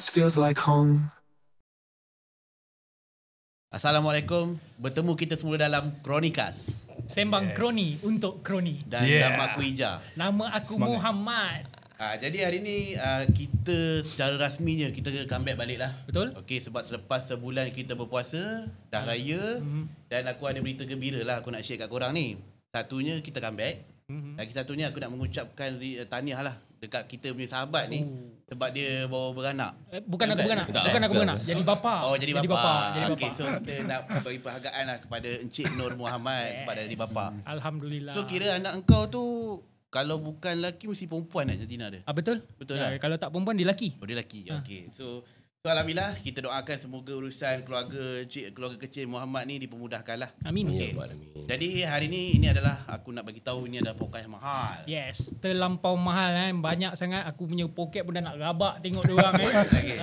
This feels like home. Assalamualaikum. Bertemu kita semua dalam Kronikas. Sembang kroni untuk kroni. Dan nama aku Ija. Nama aku Muhammad. Jadi hari ni kita secara rasminya kita comeback balik lah. Betul? Okey, sebab selepas sebulan kita berpuasa, dah raya, dan aku ada berita gembira lah aku nak share kat korang ni. Satunya kita comeback. Lagi satunya aku nak mengucapkan tahniah lah dekat kita punya sahabat ni. Sebab dia bawa beranak. Bukan aku beranak. Bukan aku beranak. Jadi bapa. Oh, jadi bapa. Jadi Okey, so kita nak bagi penghargaan lah kepada Encik Nur Muhammad sebab dia jadi bapa. Alhamdulillah. So kira anak engkau tu kalau bukan lelaki mesti perempuan lah jantina dia. Betul? Betul lah. Kalau tak perempuan dia lelaki. Oh dia lelaki. Okey. So alhamdulillah kita doakan semoga urusan keluarga kecil Muhammad ni dipermudahkan lah. Amin. Okay. Jadi hari ni ini adalah aku nak bagi tahu ini adalah podcast yang mahal. Yes, terlampau mahal banyak sangat. Aku punya poket pun dah nak rabak tengok dia orang Okay.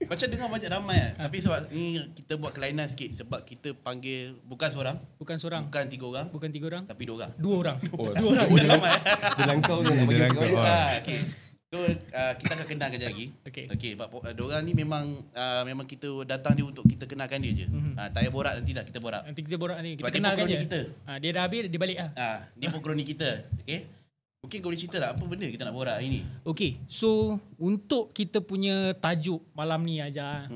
Macam dengar banyak ramai tapi sebab ni kita buat kelainan sikit sebab kita panggil bukan seorang, bukan 3 orang, tapi 2 orang. 2 orang. Dua orang. Jangan ramai. Dia langkau tu nak bagi sekolah. Okey. So kita akan kenalkan kejap lagi. Okey, diorang ni memang kita datang dia untuk kita kenalkan dia je. Tak payah borak nantilah kita borak. Nanti kita borak ni. Kita Sebab kenalkan dia je. kita. Dia dah habis dia balik lah. Ni pun kroni kita. Okey. Mungkin kau boleh cerita tak apa benda kita nak borak hari ni? Okay, so untuk kita punya tajuk malam ni aja,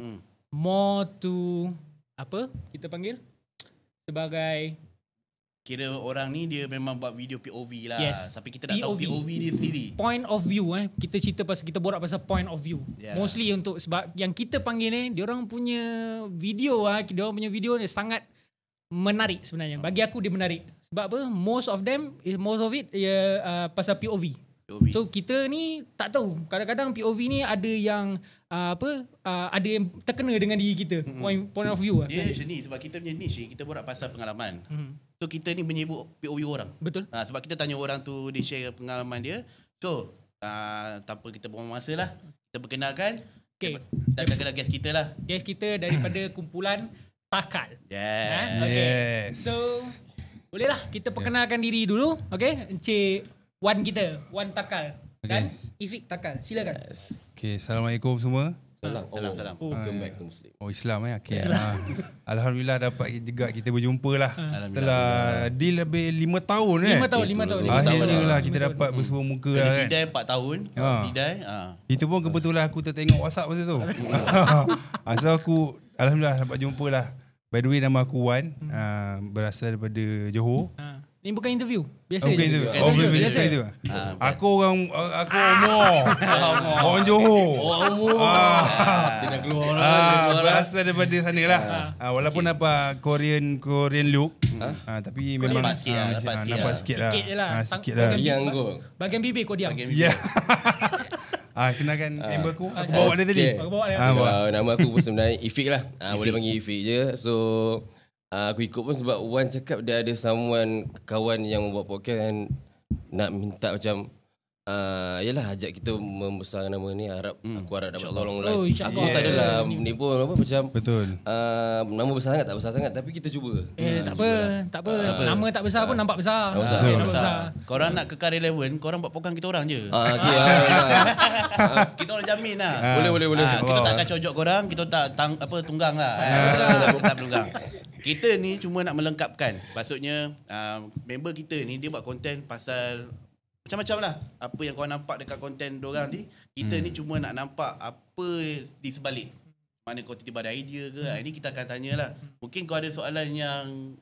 more to apa kita panggil sebagai kira orang ni dia memang buat video POV lah. Yes. Tapi kita nak tahu POV dia sendiri. Point of view kita cerita pasal kita borak pasal point of view. Yeah. Mostly untuk sebab yang kita panggil ni diorang punya video diorang punya video ni sangat menarik sebenarnya. Bagi aku dia menarik. Sebab apa? Most of it pasal POV. So kita ni tak tahu. Kadang-kadang POV ni ada yang ada yang terkena dengan diri kita. Point of view. Dia macam ni sebab kita punya niche ni kita borak pasal pengalaman. So kita ni menyebut POV orang. Betul. Sebab kita tanya orang tu dia share pengalaman dia. So tanpa kita buang masa lah, kita perkenalkan. Okay. Dan kita kenal guest kita lah. Guest kita daripada kumpulan Takal. Yeah. Okay. So bolehlah kita perkenalkan diri dulu. Okay. Encik Wan kita, Wan Takal dan Ifik Takal. Silakan. Okay, Assalamualaikum semua. Salam. Welcome back to Muslim. Oh, Islam okay. Alhamdulillah dapat juga kita berjumpa lah. Setelah deal lebih 5 tahun 5 tahun. Akhirnya lah kita dapat bersua muka lah kan. Sidai 4 tahun. Sidai. Itu pun kebetulan aku tertengok WhatsApp masa tu. So aku Alhamdulillah dapat jumpa lah. By the way, nama aku Wan, berasal daripada Johor. Ini bukan interview. Biasa bukan je. interview. Biasa itu. Aku umur. Orang Johor. Dia nak keluar lah. Berasal daripada sana lah. Walaupun nampak Korean look, tapi memang nampak sikit lah. Sikit lah. Yang kau. Bagian bibir kau diam. Ya. Kenalkan member aku. Aku bawa dia tadi. Nama aku pun sebenarnya Ifik lah. Boleh panggil Ifik je. So aku ikut pun sebab Wan cakap dia ada someone kawan yang membuat podcast dan nak minta macam yalah ajak kita membesarkan nama ni. Aku harap dapat tolong lah. Aku tak adalah ni pun apa macam betul. Nama besar sangat tak besar sangat tapi kita cuba. Tak apa. Nama tak besar pun nampak besar. Nampak besar. Korang nak kekal relevan, korang buat program kita orang je. Kita orang jamin lah. Boleh. Kita tak akan cojok korang, kita tak tunggang lah. Tak tunggang. Kita ni cuma nak melengkapkan. Maksudnya member kita ni dia buat konten pasal macam-macam lah. Apa yang kau nampak dekat konten diorang ni, kita ni cuma nak nampak apa di sebalik. Mana kau tiba-tiba ada idea ke? Ini kita akan tanyalah. Mungkin kau ada soalan yang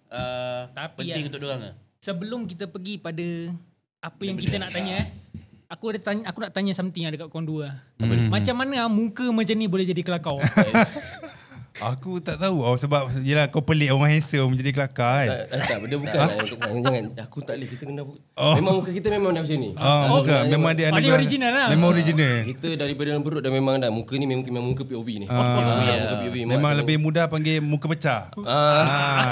penting untuk diorang ke? Sebelum kita pergi pada apa yang kita nak tanya aku nak tanya something dekat korang dua. Macam mana muka macam ni boleh jadi kelakar? Aku tak tahu sebab yelah kau pelik orang handsome menjadi kelakar kan. Tak, benda bukan jangan. Aku tak boleh, kita kena memang muka kita memang dah macam ni. Bukan, memang dia ada original lah. Memang original. Kita daripada dalam perut dah memang dah muka ni memang muka POV ni. Muka POV memang lebih mudah panggil muka pecah.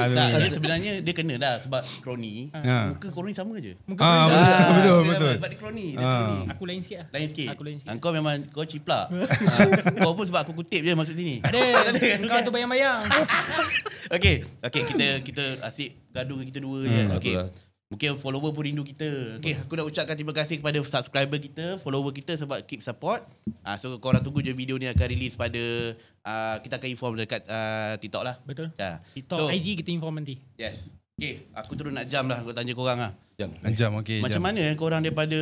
Dia sebenarnya dia kena dah sebab kroni. Muka kroni sama je. Betul. Sebab dia kroni. Aku lain sikit lah. Lain sikit. Kau memang kau ciplak. Kau pun sebab aku kutip je masuk sini. Ada. Kau tu bayang-bayang. Okay, kita asyik gaduh kita dua je. Okay. Mungkin follower pun rindu kita. Okay, aku nak ucapkan terima kasih kepada subscriber kita, follower kita sebab keep support. So korang tunggu je video ni akan release pada kita akan inform dekat TikTok lah. Betul. So, TikTok, IG kita inform nanti. yes. Okay, aku terus nak jam lah aku tanya korang lah. Jam okey. Macam mana korang daripada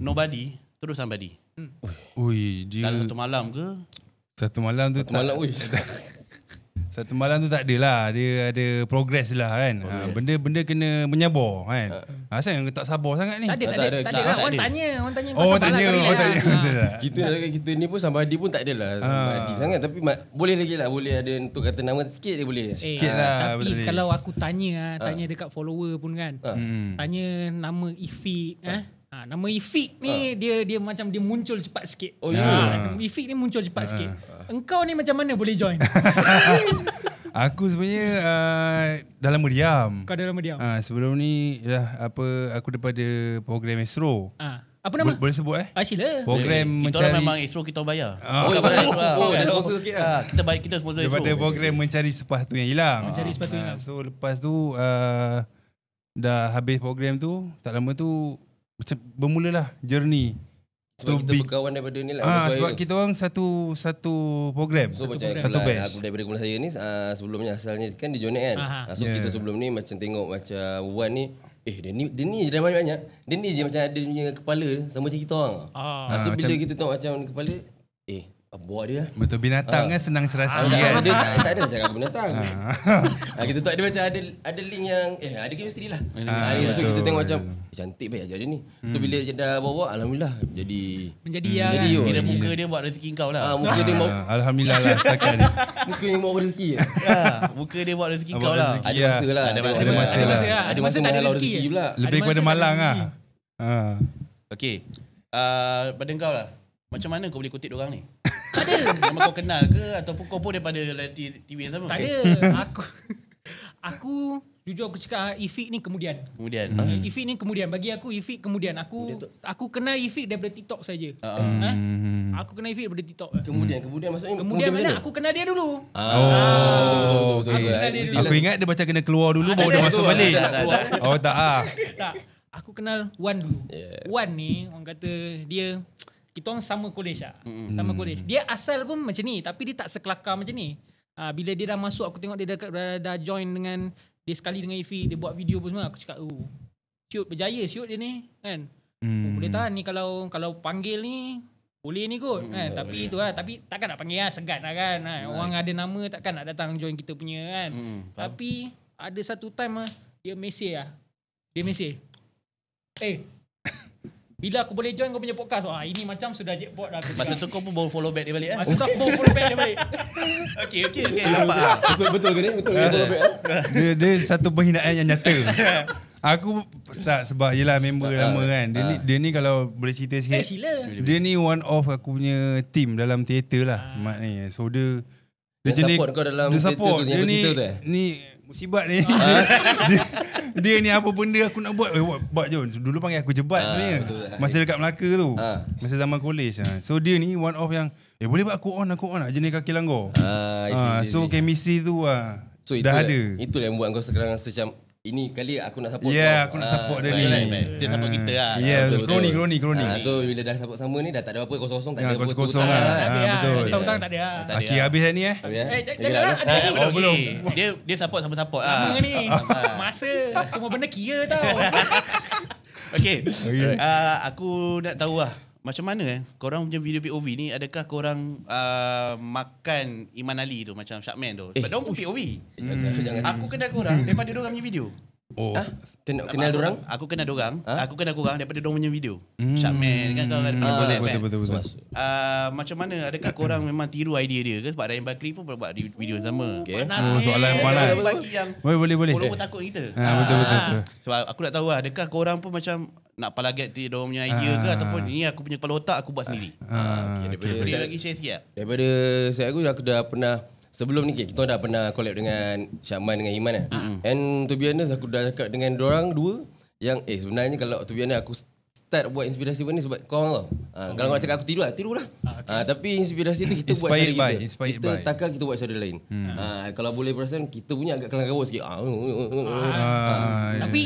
nobody terus somebody? Ui, dia Dalam satu malam ke? satu malam tu tak. Malam Satu malam tu tak adalah. Dia ada progress lah kan. Benda-benda kena menyabar kan. Asal yang tak sabar sangat ni? Tak ada. Orang tanya kau Oh, sabar tanya. lah, Oh, kali tanya. lah. kita ni pun somebody pun tak adalah somebody sangat, tapi boleh lagi lah, boleh ada untuk kata nama sikit dia boleh. Sikit lah, Tapi betul. kalau aku tanya dekat follower pun kan. Tanya nama Ifik nama Ifik ni dia macam dia muncul cepat sikit. Oh ya. Ifik ni muncul cepat sikit. Engkau ni macam mana boleh join? Aku sebenarnya dah lama diam. Kau dah lama diam. Sebelum ni aku daripada program Astro. Apa nama? Boleh sebut Sila. Program Kita orang mencari memang Astro kita bayar. Ada sponsor sikit lah. Kita sponsor daripada Astro. program mencari sepatu yang hilang. Mencari sepatu hilang. So lepas tu dah habis program tu, tak lama tu macam bermulalah journey. Sebab kita big. berkawan daripada ni lah. Sebab kita orang satu program. So macam satu batch. aku daripada kumpulan saya ni sebelumnya asalnya kan di Jonet kan. So kita sebelum ni macam tengok macam Wan ni dia ni dah banyak-banyak. Dia ni je macam ada punya kepala sama macam kita orang. So bila kita tengok macam kepala buat dia lah. Betul, binatang kan senang serasi Dia kan. tak ada cakap aku binatang. Kita tak ada macam ada link yang ada chemistry lah. So kita tengok macam cantik baik aja dia ni. So bila dia dah bawa alhamdulillah Menjadi Kira muka dia buat rezeki kau lah. muka dia mau Alhamdulillah lah setakat ni. muka yang mau rezeki. Muka dia buat rezeki kau lah. Ada masa lah. Ada masa lah. Ada masa tak ada rezeki pula. Lebih kepada malang lah. Okay. Pada kau lah. Macam mana kau boleh kutip diorang ni? Tak ada. Memang kau kenal ke ataupun kau pun daripada TV yang sama? Tak ada. Aku jujur aku cakap Ifik ni kemudian. Ifik ni kemudian. Bagi aku Ifik kemudian. Aku kenal Ifik daripada TikTok saja. Aku kenal Ifik daripada TikTok. Kemudian maksudnya Kemudian mana? Aku kenal dia dulu. Betul. Aku ingat dia macam kena keluar dulu baru dia masuk balik. Oh tak Tak. Aku kenal Wan dulu. Wan ni orang kata dia kita orang sama college lah. Sama college. Dia asal pun macam ni tapi dia tak sekelakar macam ni. Bila dia dah masuk aku tengok dia dah join dengan dia sekali dengan Ifik, dia buat video pun semua. Aku cakap, siut berjaya siut dia ni kan. Boleh tahan ni kalau panggil ni boleh ni kot kan. Tapi itu lah, tapi takkan nak panggil lah, segan lah kan. Orang ada nama takkan nak datang join kita punya kan. Tapi ada satu time dia mesej lah. Dia mesej. Bila aku boleh join kau punya podcast? Ini macam sudah jackpot dah. Masa tu kau pun baru follow back dia balik kan? Masa tu aku baru follow back dia balik. Okay, nampak lah. Betul ke ni? Betul ke? dia satu penghinaan yang nyata. Aku tak sebab yelah member lama kan. Dia ni kalau boleh cerita sikit. Sila. Dia ni one of aku punya team dalam teater lah. Mak ni. So dia support kau dalam dia teater support. tu Dia yang ni, bercerita tu ni musibat ni. dia ni apa benda aku nak buat buat Jom. Dulu panggil aku jebat sebenarnya. Masa dekat Melaka tu. Masa zaman college. So dia ni one of yang boleh buat aku on jenis kaki langgar. So chemistry tu so dah ada. Itulah yang buat kau sekarang rasa macam ini kali aku nak support kau. Aku nak support dia ni. Dia support kita lah. Kroni. So bila dah support sama ni dah tak ada apa kosong-kosong, tak ada apa kosong lah. Betul. Tahu-tahu tak ada. Okey, habis ni Janganlah. Belum. Dia support sama-support lah. Ni masa semua benda kira tau. Okay. Aku nak tahu lah. Macam mana korang punya video POV ni, adakah korang makan Iman Ali tu macam Sharkman tu? Sebab diorang pun POV. Aku kenal korang daripada diorang punya video. Kenal diorang? Aku kenal diorang. Aku kenal korang daripada diorang punya video. Sharkman kan kau kan. Betul. Macam mana, adakah korang memang tiru idea dia ke? Sebab Ryan Bakri pun buat video yang sama. Soalan yang panas. Bagi yang Boleh. follower takut kita. Betul. Sebab aku nak tahu lah, adakah korang pun macam nak palagat diorang punya idea ke ataupun ni aku punya kepala otak aku buat sendiri. Boleh lagi share sikit tak? Daripada aku dah pernah sebelum ni kita dah pernah collab dengan Syakman dengan Iman kan. And to be honest aku dah cakap dengan dorang dua yang sebenarnya kalau to be honest aku start buat inspirasi ni sebab korang tau. Kalau korang cakap aku tidur lah. Tapi inspirasi tu kita buat cara kita. Inspired Kita by. takkan kita buat cara lain. Kalau boleh perasan kita punya agak kelang kabut sikit.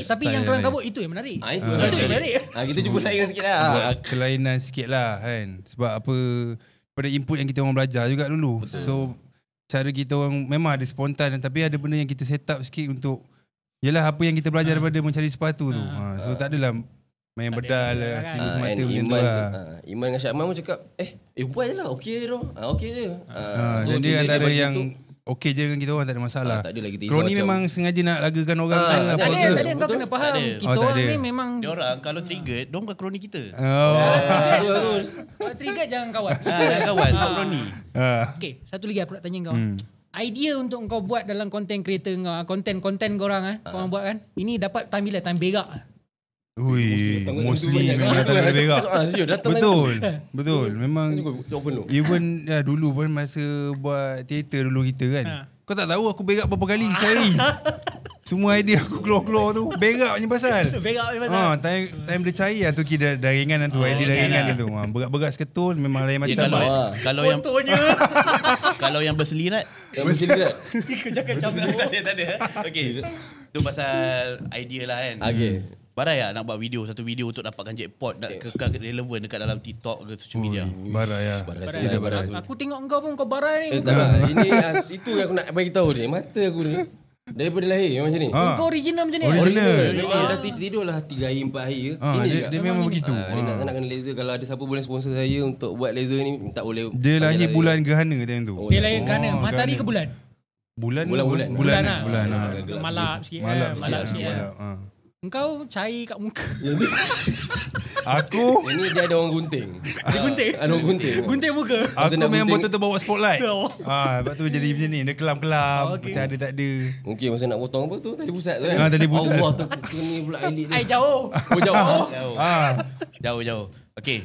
Tapi yang kelang kabut itu yang menarik. Itu yang menarik. Kita cuba lain sikit lah. Kelainan sikit lah kan. Sebab apa, pada input yang kita orang belajar juga dulu. Betul. So cara kita orang memang ada spontan, tapi ada benda yang kita set up sikit untuk yalah apa yang kita belajar daripada mencari sepatu tu. So tak adalah main bedal lah, tiba semata macam tu lah. Iman dengan Syakman pun cakap buat je lah, okey je doh. Okey je. Dan dia antara yang okey je dengan kita orang, tak ada masalah. Tak adalah kita Kau ni memang sengaja nak lagakan orang kan apa ke? Tak ada, kau kena faham. Kita orang ni memang Dia orang kalau trigger, dia bukan kroni kita. kalau trigger jangan kawan. Jangan kawan, tak kroni. Okay, satu lagi aku nak tanya kau. Idea untuk kau buat dalam content creator kau, konten korang korang buat kan, ini dapat time bila? Time berak. Ui, mostly memang datang dari berak. Betul. Memang even dulu pun masa buat teater dulu kita kan. Kau tak tahu aku berak berapa kali sehari. Semua idea aku keluar-keluar tu berak punya pasal. Time dia cair tu kira dah ringan tu, idea dah ringan tu. Berak-berak seketul memang lain macam. Kalau yang kalau yang berselirat. Kau jangan macam Tak ada. Okey. Tu pasal idea lah kan. Okey. Barai nak buat satu video untuk dapatkan jackpot, nak kekal relevan dekat dalam TikTok ke social media. Barai. Aku tengok kau pun kau barai ni. Ini itu yang aku nak bagi tahu ni. Mata aku ni daripada lahir macam ni. Kau original macam ni. Original. Dah tidur lah 3 hari 4 hari ke. Dia memang begitu. Dia nak kena laser. Kalau ada siapa boleh sponsor saya untuk buat laser ni, tak boleh. Dia lahir bulan gerhana time tu. Dia lahir gerhana. Matahari ke bulan? Bulan. Malap sikit. Malap sikit. Engkau cair kat muka. Aku ini dia ada orang gunting. Dia gunting. Ada orang gunting. Gunting muka. Aku memang betul-betul bawa spotlight. Lepas tu jadi macam ni. Dia kelam-kelam. Macam ada tak ada. Mungkin masa nak potong apa tu tadi pusat tu kan. Tadi pusat. Allah tu ni pula elit ni. Jauh. Jauh. Okey.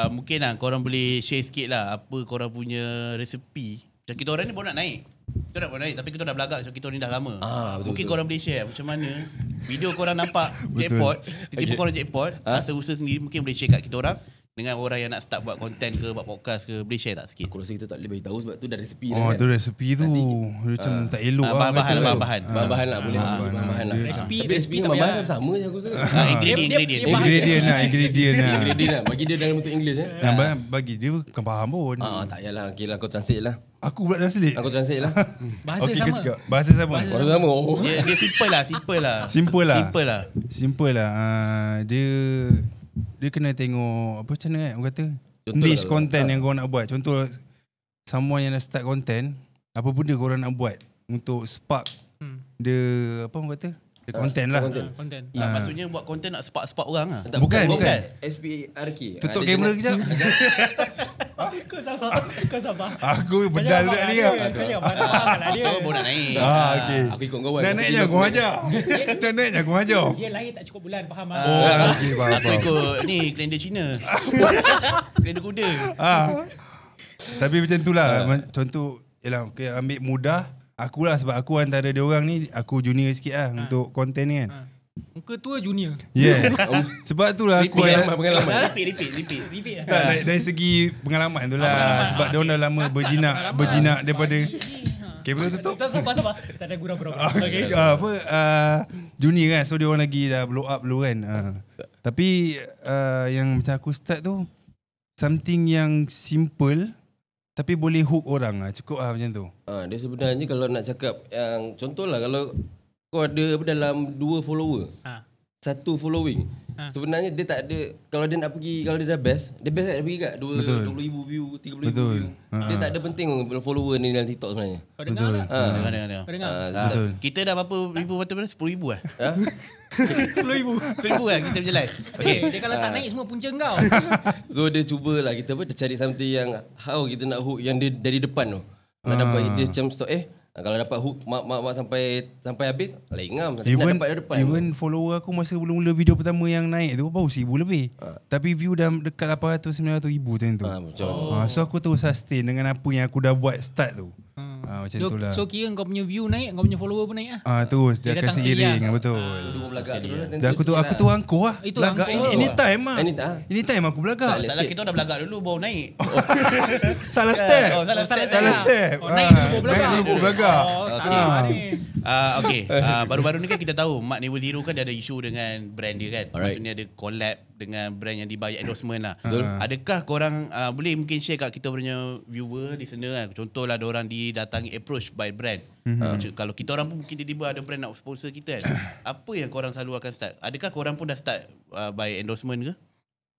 Mungkin lah korang boleh share sikit lah apa korang punya resepi. Macam kita orang ni baru nak naik. Kita nak naik tapi kita dah belagak, so kita ni dah lama. Mungkin korang boleh share macam mana video korang nampak jackpot, tiba-tiba korang jackpot, rasa usaha sendiri, mungkin boleh share kat kita orang dengan orang yang nak start buat content ke, buat podcast ke, boleh share tak sikit? Aku rasa kita tak boleh bagi tahu sebab tu dah resepi dah kan. Tu resepi tu macam tak elok lah. Bahan lah boleh. Bahan lah. Resepi dengan bahan sama je aku rasa. Ingredient lah. Bagi dia dalam bentuk English bagi dia bukan faham pun. Tak payahlah. Okay lah, kau translate lah. Aku pula translate. Aku translate lah. Bahasa sama. Bahasa sama. Dia simple lah. Simple lah. Dia kena tengok apa macam mana orang kata niche content yang kau nak buat. Contoh someone yang nak start content, apa benda kau orang nak buat untuk spark dia apa orang kata? Dia content lah. Content. Maksudnya buat content nak spark orang lah. Bukan. SPRK. Tutup kamera kejap. Kau sabar. Aku bedal dah ni lah. Kau jangan pandang dia. Kau baru nak naik. Okay. Aku ikut kawan. Dah naiknya aku hajar. Dia lahir tak cukup bulan, faham tak? Okay, faham. Aku ikut ni kalender Cina. Kalender kuda. Tapi macam tu lah. Contoh yalah, okay, ambil mudah. Akulah sebab aku antara dia orang ni, aku junior sikit lah untuk konten ni kan. Muka tua junior. Yeah. Sebab tu lah aku pengalaman. Repeat lah. Dari segi pengalaman tu lah. Sebab dia orang dah lama berjinak daripada kamera tutup. Sabar. Tak ada gurau-gurau. Okay. Junior kan. So dia orang lagi dah blow up dulu kan. Tapi yang macam aku start tu something yang simple tapi boleh hook orang lah. Cukup lah macam tu. Dia sebenarnya kalau nak cakap yang contohlah kalau kau ada dalam 2 follower, 1 following. Sebenarnya dia tak ada, kalau dia nak pergi, kalau dia dah best, dia best tak pergi kat 20,000 view, 30,000 view. Dia tak ada penting follower ni dalam TikTok sebenarnya. Kau dengar lah. Kau dengar. Kita dah berapa ribu macam mana? 10,000 lah. 10,000 kan kita berjalan. Okay. Dia kalau tak naik semua punca kau. So dia cubalah kita dia cari something yang how kita nak hook yang dia dari depan tu. Nak dapat dia macam stop kalau dapat hook mak sampai habis lain ngam. Even, dapat depan. Even follower aku masa mula-mula video pertama yang naik tu baru 1,000 lebih. Tapi view dah dekat 800-900 ribu macam tu. So aku terus sustain dengan apa yang aku dah buat start tu. Macam tu lah. So kira kau punya view naik, kau punya follower pun naik lah. Tu dia akan datang seiring sendiri lah. betul. Dua belagak tu lah. Dan aku tu angkuh lah. Itu belagak angkuh. anytime lah. Anytime. Aku belagak. Salah kita dah belagak dulu baru naik. Salah step. Salah step. Salah step. Naik dulu belagak. Naik dulu belagak. Salah ni. Okay. Baru-baru ni kan kita tahu Mark Never Zero kan dia ada isu dengan brand dia kan. Alright. Maksudnya ada collab dengan brand yang dibayar endorsement lah. Adakah korang boleh mungkin share kat kita punya viewer, listener kan. Contohlah diorang didatangi approach by brand. Macam kalau kita orang pun mungkin tiba-tiba ada brand nak sponsor kita kan. Apa yang korang selalu akan start? Adakah korang pun dah start by endorsement ke?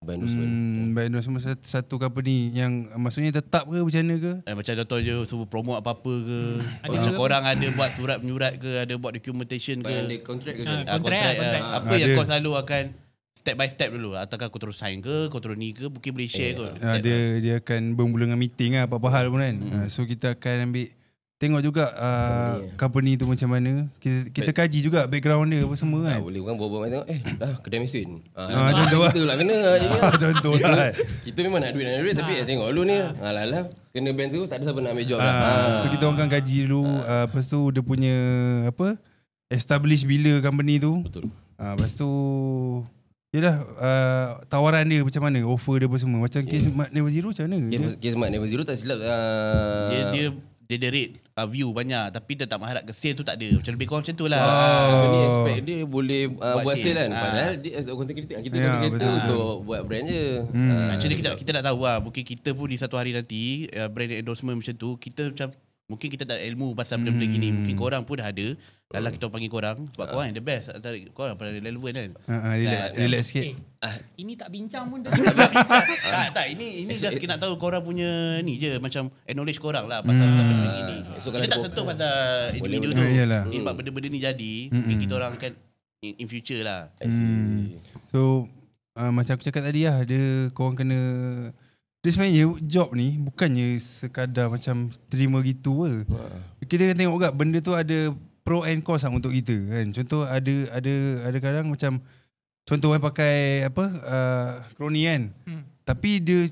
By endorsement. By endorsement satu company yang maksudnya tetap ke macam mana ke? Macam contoh je suruh promote apa-apa ke. Ada Macam juga korang ada buat surat menyurat ke, ada buat documentation ke. Ada kontrak ke? Kontrak. Apa yang Ada. kau selalu akan step by step dulu? Ataukah kau terus sign ke, kau terus ni ke, mungkin boleh share ke? Dia akan bermula dengan meeting lah apa-apa hal pun kan. So kita akan ambil tengok juga company tu macam mana. Kita kaji juga background dia apa semua kan. Boleh orang bawa tengok kedai mesin. Contoh lah. Kita lah kena. Contoh lah. Kita memang nak duit tapi tengok dulu ni. Alah kena band tu tak ada siapa nak ambil job lah. So kita orang akan kaji dulu. Lepas tu dia punya establish bila company tu. Betul. Lepas tu yelah tawaran dia macam mana, offer dia apa semua. Macam case Mark Never Zero macam mana? Case Mark Never Zero tak silap. Dia rate view banyak tapi dia tak mengharap ke sale tu tak ada. Macam lebih kurang macam tu lah. Company expect dia boleh buat sale kan. Padahal dia as a content creator, kita content creator untuk buat brand je. Actually kita nak tahu lah. Mungkin kita pun di satu hari nanti brand endorsement macam tu, kita macam mungkin kita tak ada ilmu pasal benda-benda gini. Mungkin korang pun dah ada. Dalam kita panggil korang sebab korang yang the best antara korang pada relevan kan. Relax sikit. Ini tak bincang pun dah. tak, ini just kita nak tahu korang punya ni je, macam acknowledge korang lah pasal benda gini. So, Kita tak sentuh pasal individu tu. Yalah. Ni sebab benda-benda ni jadi, mungkin kita orang akan in future lah. So macam aku cakap tadi lah, korang kena, dia sebenarnya job ni bukannya sekadar macam terima gitu ke. Kita kena tengok juga benda tu ada pro and cons lah untuk kita kan. Contoh ada kadang macam contoh orang pakai kroni kan. Tapi dia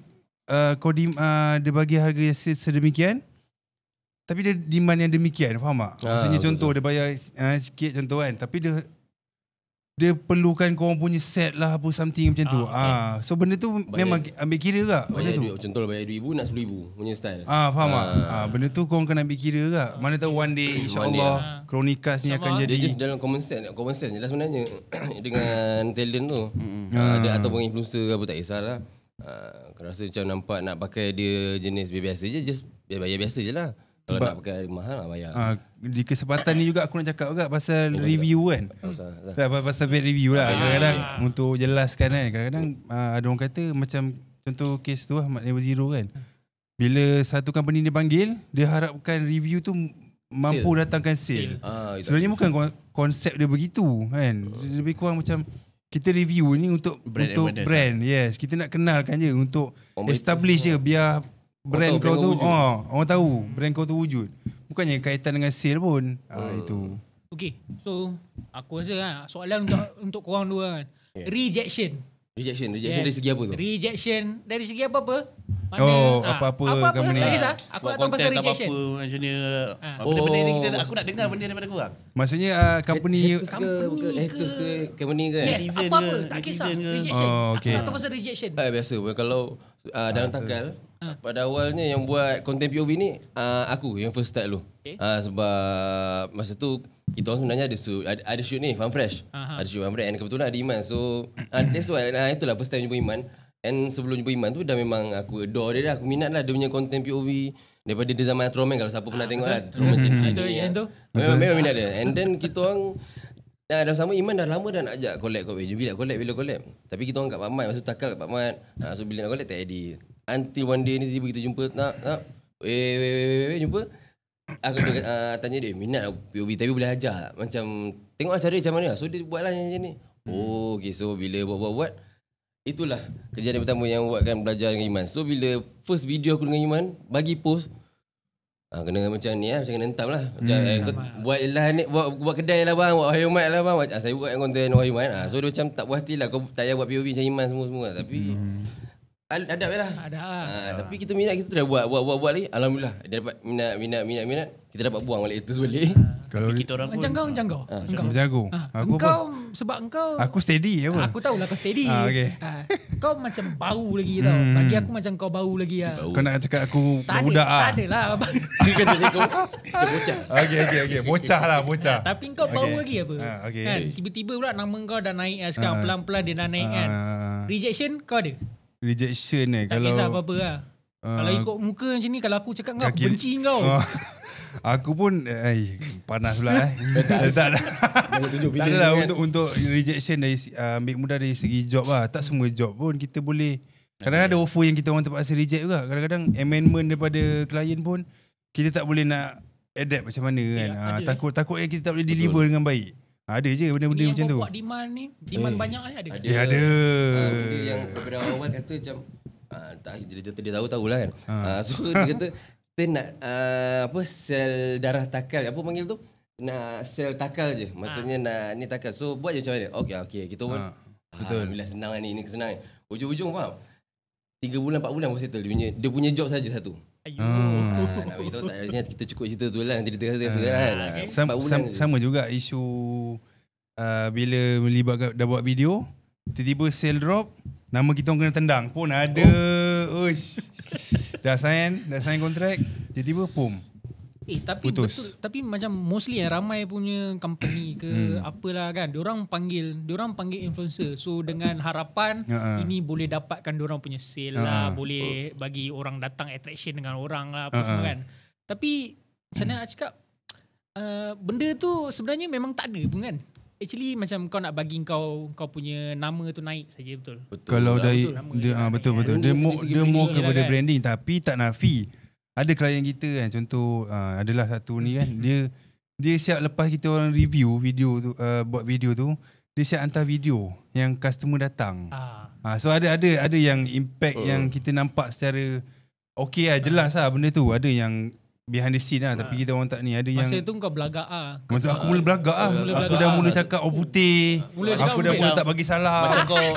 dia bagi harga sedemikian tapi dia demand yang demikian, faham tak? Maksudnya contoh dia bayar sikit contoh kan, tapi dia perlukan korang punya set lah apa something macam tu. So benda tu memang ambil kira tak benda tu. Contoh bayar RM2,000 nak RM10,000 punya style. Faham tak? Benda tu korang kena ambil kira tak. Mana tahu one day insyaAllah Chronikas ni akan jadi. Dia just dalam common sense je lah sebenarnya. Dengan talent tu. Ada ataupun influencer apa tak kisahlah. Aku rasa macam nampak nak pakai dia jenis biasa je, just bayar biasa je lah. Kalau nak pakai mahal lah bayar. Di kesempatan ni juga aku nak cakap juga pasal review kan. Pasal bad review lah. Kadang-kadang untuk jelaskan kan. Kadang-kadang ada orang kata macam contoh kes tu lah Mark Never Zero kan. Bila satu company dia panggil, dia harapkan review tu mampu datangkan sale. Sebenarnya bukan konsep dia begitu kan. Lebih kurang macam kita review ni untuk brand. Yes, kita nak kenalkan je untuk establish je biar brand kau tu orang tahu brand kau tu wujud. Bukannya kaitan dengan sale pun. Itu. Okay, so aku rasa lah, soalan untuk korang dua kan. Rejection dari segi apa tu? Rejection dari segi apa-apa. Apa-apa company. Tak kisah. Aku nak tahu pasal rejection. Apa macam ni. Benda-benda ni aku nak dengar benda daripada korang. Maksudnya company haters ke company ke? Yes, apa-apa. Tak kisah. Rejection. Aku nak tahu pasal rejection. Biasa kalau dalam takal pada awalnya yang buat content POV ni aku yang first start dulu. Sebab masa tu kita orang sebenarnya ada shoot ni Fun Fresh. Ada shoot Fun Fresh and kebetulan ada Iman. So that's why itulah first time jumpa Iman. And sebelum jumpa Iman tu dah memang aku adore dia dah. Aku minat lah dia punya content POV. Daripada dia zaman Troman, kalau siapa pernah tengok lah Troman tu. Memang minat dia. And then kita orang dalam sama Iman dah lama dah nak ajak collab. Bila collab. Tapi kita orang kat Pak Mat. Masa tu takal kat Pak Mat. So bila nak collab tak jadi. Until one day ni tiba kita jumpa. Jumpa. Aku tanya dia, minat lah POV tapi boleh ajar. Macam tengok lah cara dia macam mana. So dia buat lah macam ni. Okay, so bila buat itulah kejadian pertama yang buatkan belajar dengan Iman. So bila first video aku dengan Iman bagi post, kena macam ni lah, macam kena hentam lah. Macam buat lah ni, buat kedai lah bang, buat Wahyu Mat lah bang. Saya buat konten Wahyu Mat. So dia macam tak puas hati lah, kau tak payah buat POV macam Iman semua. Tapi Adab je lah. Ada. Tapi kita minat, kita dah buat lagi. Alhamdulillah. Dia dapat minat. Kita dapat buang balik itu sebalik. Kalau Kita orang pun Macam kau. Engkau. macam aku. Aku Engkau sebab engkau Aku steady apa? aku tahulah kau steady. Okay. Kau macam bau lagi tau. Bagi aku macam kau bau lagi lah. Kau nak cakap aku Tak budak ada, tak ada lah. Dia kata kau macam bocah. Okay. Bocah. Tapi kau bau lagi apa? okay. Kan? Tiba-tiba pula nama kau dah naik lah sekarang. Pelan-pelan dia dah naik kan. Rejection kau ada? Rejection Tak kalau kisah apa-apa lah. Kalau ikut muka macam ni, kalau aku cakap kau, aku kaki- benci kau. Aku pun panas pula tak adalah untuk rejection dari ambil mudah dari segi job lah. Tak semua job pun kita boleh. Kadang-kadang ada offer yang kita orang terpaksa reject juga. Kadang-kadang amendment daripada klien pun kita tak boleh nak adapt macam mana kan. Takut yang kita tak boleh deliver dengan baik. Ada je benda-benda Ni macam yang tu. kau buat demand ni, demand banyak ni ada. Ada. Benda yang daripada awal kata macam dia tahu-tahu lah kan. So dia kata kita nak sel darah takal. Apa panggil tu? Nak sel takal je. Maksudnya nak ni takal. So buat je macam mana? Okey kita pun betul. Alhamdulillah senang lah ni kesenangan. Ujung-ujung faham? 3 bulan 4 bulan baru settle. Dia punya job saja satu. Ayuh. Nak beritahu tak ada, kita cukup cerita tu lah. Nanti dia terasa-terasa kan. 4 bulan je. Sama juga isu bila melibatkan dah buat video, tiba-tiba sale drop, nama kita orang kena tendang pun ada. Uish. Dah sign kontrak, tiba-tiba pum. Tapi putus. betul, tapi macam mostly ramai punya company ke apalah kan, diorang panggil influencer. So dengan harapan ini boleh dapatkan diorang punya sale lah, boleh bagi orang datang attraction dengan orang lah apa semua kan. Tapi macam mana nak cakap, benda tu sebenarnya memang tak ada pun kan. Actually macam kau nak bagi kau punya nama tu naik saja, betul. Kalau dari betul. Dia more kepada kan? branding, tapi tak nafi. Ada klien kita kan, contoh adalah satu ni kan, dia siap lepas kita orang review video tu, buat video tu, dia siap hantar video yang customer datang. So ada yang impact yang kita nampak secara okey lah, jelas lah benda tu. Ada yang behind the scene lah, tapi kita orang tak ni. Ada yang Masa tu kau belagak ah. Maksud aku mula belagak ah. Aku dah mula cakap putih. Aku dah mula tak bagi salam. macam kau